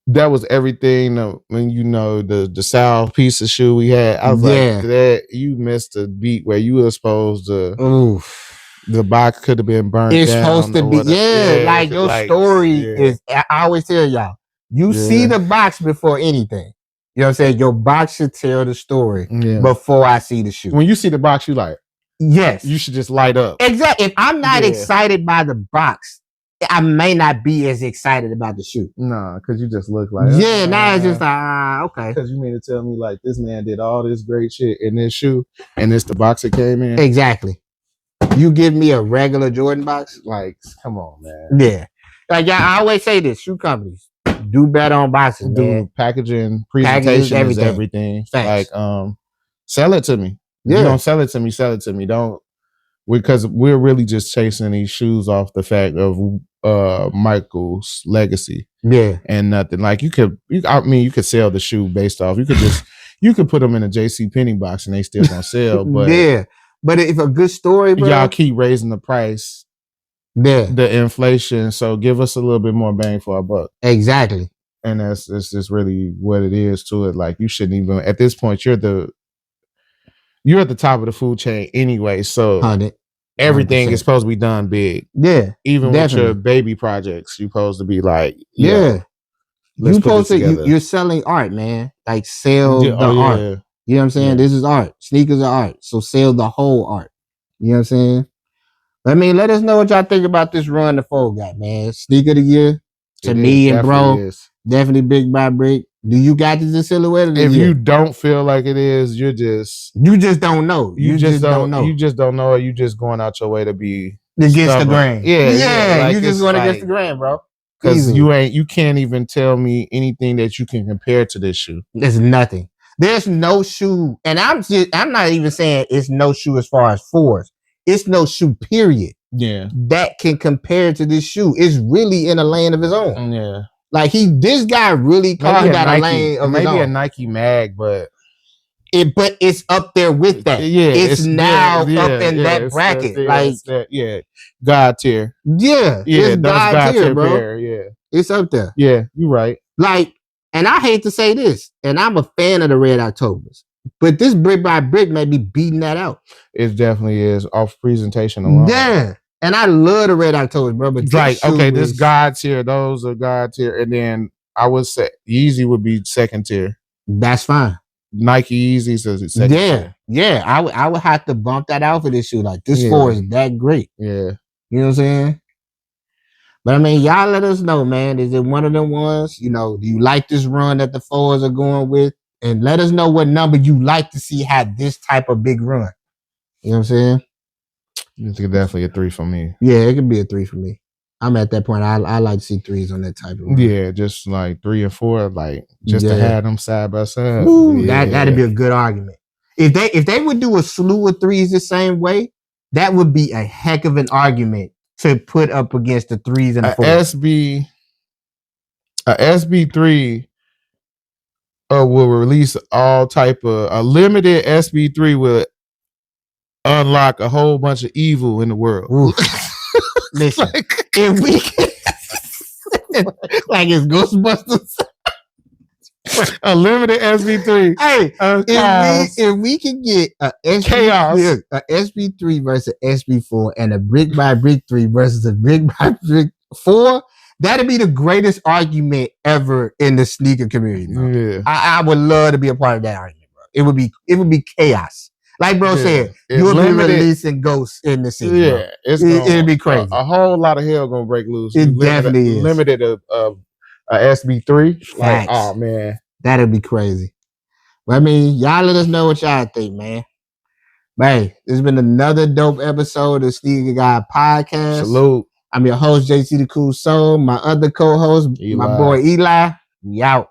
[SPEAKER 2] that was everything. When the South piece of shoe we had, I was like, that you missed a beat where you were supposed to.
[SPEAKER 1] Oof.
[SPEAKER 2] The box could have been burned.
[SPEAKER 1] It's supposed to be, like your story is. I always tell y'all, you see the box before anything. You know what I'm saying? Your box should tell the story before I see the shoe.
[SPEAKER 2] When you see the box, you like,
[SPEAKER 1] yes,
[SPEAKER 2] you should just light up.
[SPEAKER 1] Exactly. If I'm not excited by the box, I may not be as excited about the shoe.
[SPEAKER 2] Nah, because you just look like
[SPEAKER 1] now it's just like okay.
[SPEAKER 2] Because you mean to tell me like this man did all this great shit in this shoe, and it's the box it came in.
[SPEAKER 1] Exactly. You give me a regular Jordan box,
[SPEAKER 2] like come on, man.
[SPEAKER 1] Yeah, like I always say this: shoe companies do better on boxes, man.
[SPEAKER 2] Packaging, presentation is everything.
[SPEAKER 1] Thanks.
[SPEAKER 2] Like, sell it to me. Yeah. You don't sell it to me. Sell it to me. Don't because we're really just chasing these shoes off the fact of Michael's legacy.
[SPEAKER 1] Yeah.
[SPEAKER 2] And nothing. Like you could sell the shoe based off. You could put them in a JCPenney box and they still gonna sell. But
[SPEAKER 1] yeah. But if a good story, bro,
[SPEAKER 2] y'all keep raising the price.
[SPEAKER 1] Yeah.
[SPEAKER 2] The inflation. So give us a little bit more bang for our buck.
[SPEAKER 1] Exactly.
[SPEAKER 2] And that's just really what it is to it. Like you shouldn't even at this point, you're at the top of the food chain anyway. So 100%. Everything is supposed to be done big.
[SPEAKER 1] Yeah.
[SPEAKER 2] Even definitely. With your baby projects, you're supposed to be like,
[SPEAKER 1] yeah. You supposed to you're selling art, man. Like sell the art. You know what I'm saying? Yeah. This is art. Sneakers are art. So sell the whole art. You know what I'm saying? I mean, let us know what y'all think about this run the Fold got, man. Sneaker of the year to me and bro. Definitely brick by brick. Do you got this in silhouette of the year?
[SPEAKER 2] If you don't feel like it is, you just
[SPEAKER 1] don't know.
[SPEAKER 2] You just don't know. You just don't know. You just going out your way to be
[SPEAKER 1] against the grain.
[SPEAKER 2] Yeah.
[SPEAKER 1] Like you just going against the grain, bro.
[SPEAKER 2] Because you can't even tell me anything that you can compare to this shoe.
[SPEAKER 1] There's nothing. There's no shoe, and I'm not even saying it's no shoe as far as fours. It's no shoe, period.
[SPEAKER 2] Yeah.
[SPEAKER 1] That can compare to this shoe. It's really in a lane of his own.
[SPEAKER 2] Yeah.
[SPEAKER 1] Like this guy really carved out a lane of his own.
[SPEAKER 2] Maybe a Nike mag, but
[SPEAKER 1] it's up there with that.
[SPEAKER 2] Yeah.
[SPEAKER 1] It's now up in that bracket.
[SPEAKER 2] God tier.
[SPEAKER 1] Yeah. It's God tier, bro.
[SPEAKER 2] Pair, yeah.
[SPEAKER 1] It's up there.
[SPEAKER 2] Yeah, you're right.
[SPEAKER 1] Like, and I hate to say this, and I'm a fan of the Red Octobers, but this brick by brick may be beating that out.
[SPEAKER 2] It definitely is off presentation alone.
[SPEAKER 1] Yeah. And I love the Red Octobers, bro. But
[SPEAKER 2] like, okay, this God tier, those are God tier. And then I would say Yeezy would be second tier.
[SPEAKER 1] That's fine.
[SPEAKER 2] Nike Yeezys is second tier.
[SPEAKER 1] Yeah. I would have to bump that out for this shoe. Like, this 4 is that great.
[SPEAKER 2] Yeah.
[SPEAKER 1] You know what I'm saying? But I mean, y'all let us know, man. Is it one of them ones? You know, do you like this run that the 4s are going with? And let us know what number you like to see have this type of big run. You know what I'm saying?
[SPEAKER 2] It's definitely a 3 for me.
[SPEAKER 1] Yeah, it could be a 3 for me. I'm at that point. I like to see 3s on that type of run.
[SPEAKER 2] Yeah, just like 3 and 4, like just to have them side by side.
[SPEAKER 1] Ooh, that'd be a good argument. If they would do a slew of 3s the same way, that would be a heck of an argument to put up against the 3s and the 4s.
[SPEAKER 2] A SB3 will release all type of a limited SB3 will unlock a whole bunch of evil in the world.
[SPEAKER 1] Listen, if we can, like it's Ghostbusters,
[SPEAKER 2] a limited SB3.
[SPEAKER 1] Hey, if we can get a SB3 versus SB4 and a brick by brick 3 versus a brick by brick 4, that'd be the greatest argument ever in the sneaker community, bro. Yeah. I would love to be a part of that argument, bro. It would be chaos. Like bro said, you'll be releasing ghosts in the city. Yeah, it'd be crazy.
[SPEAKER 2] A whole lot of hell gonna break loose.
[SPEAKER 1] It definitely is.
[SPEAKER 2] Limited a SB3. Like, oh man,
[SPEAKER 1] that'd be crazy. But I mean, y'all let us know what y'all think, man. Hey, this has been another dope episode of Sneaker Guy Podcast.
[SPEAKER 2] Salute.
[SPEAKER 1] I'm your host, JC the Cool Soul. My other co-host, my boy Eli. We out.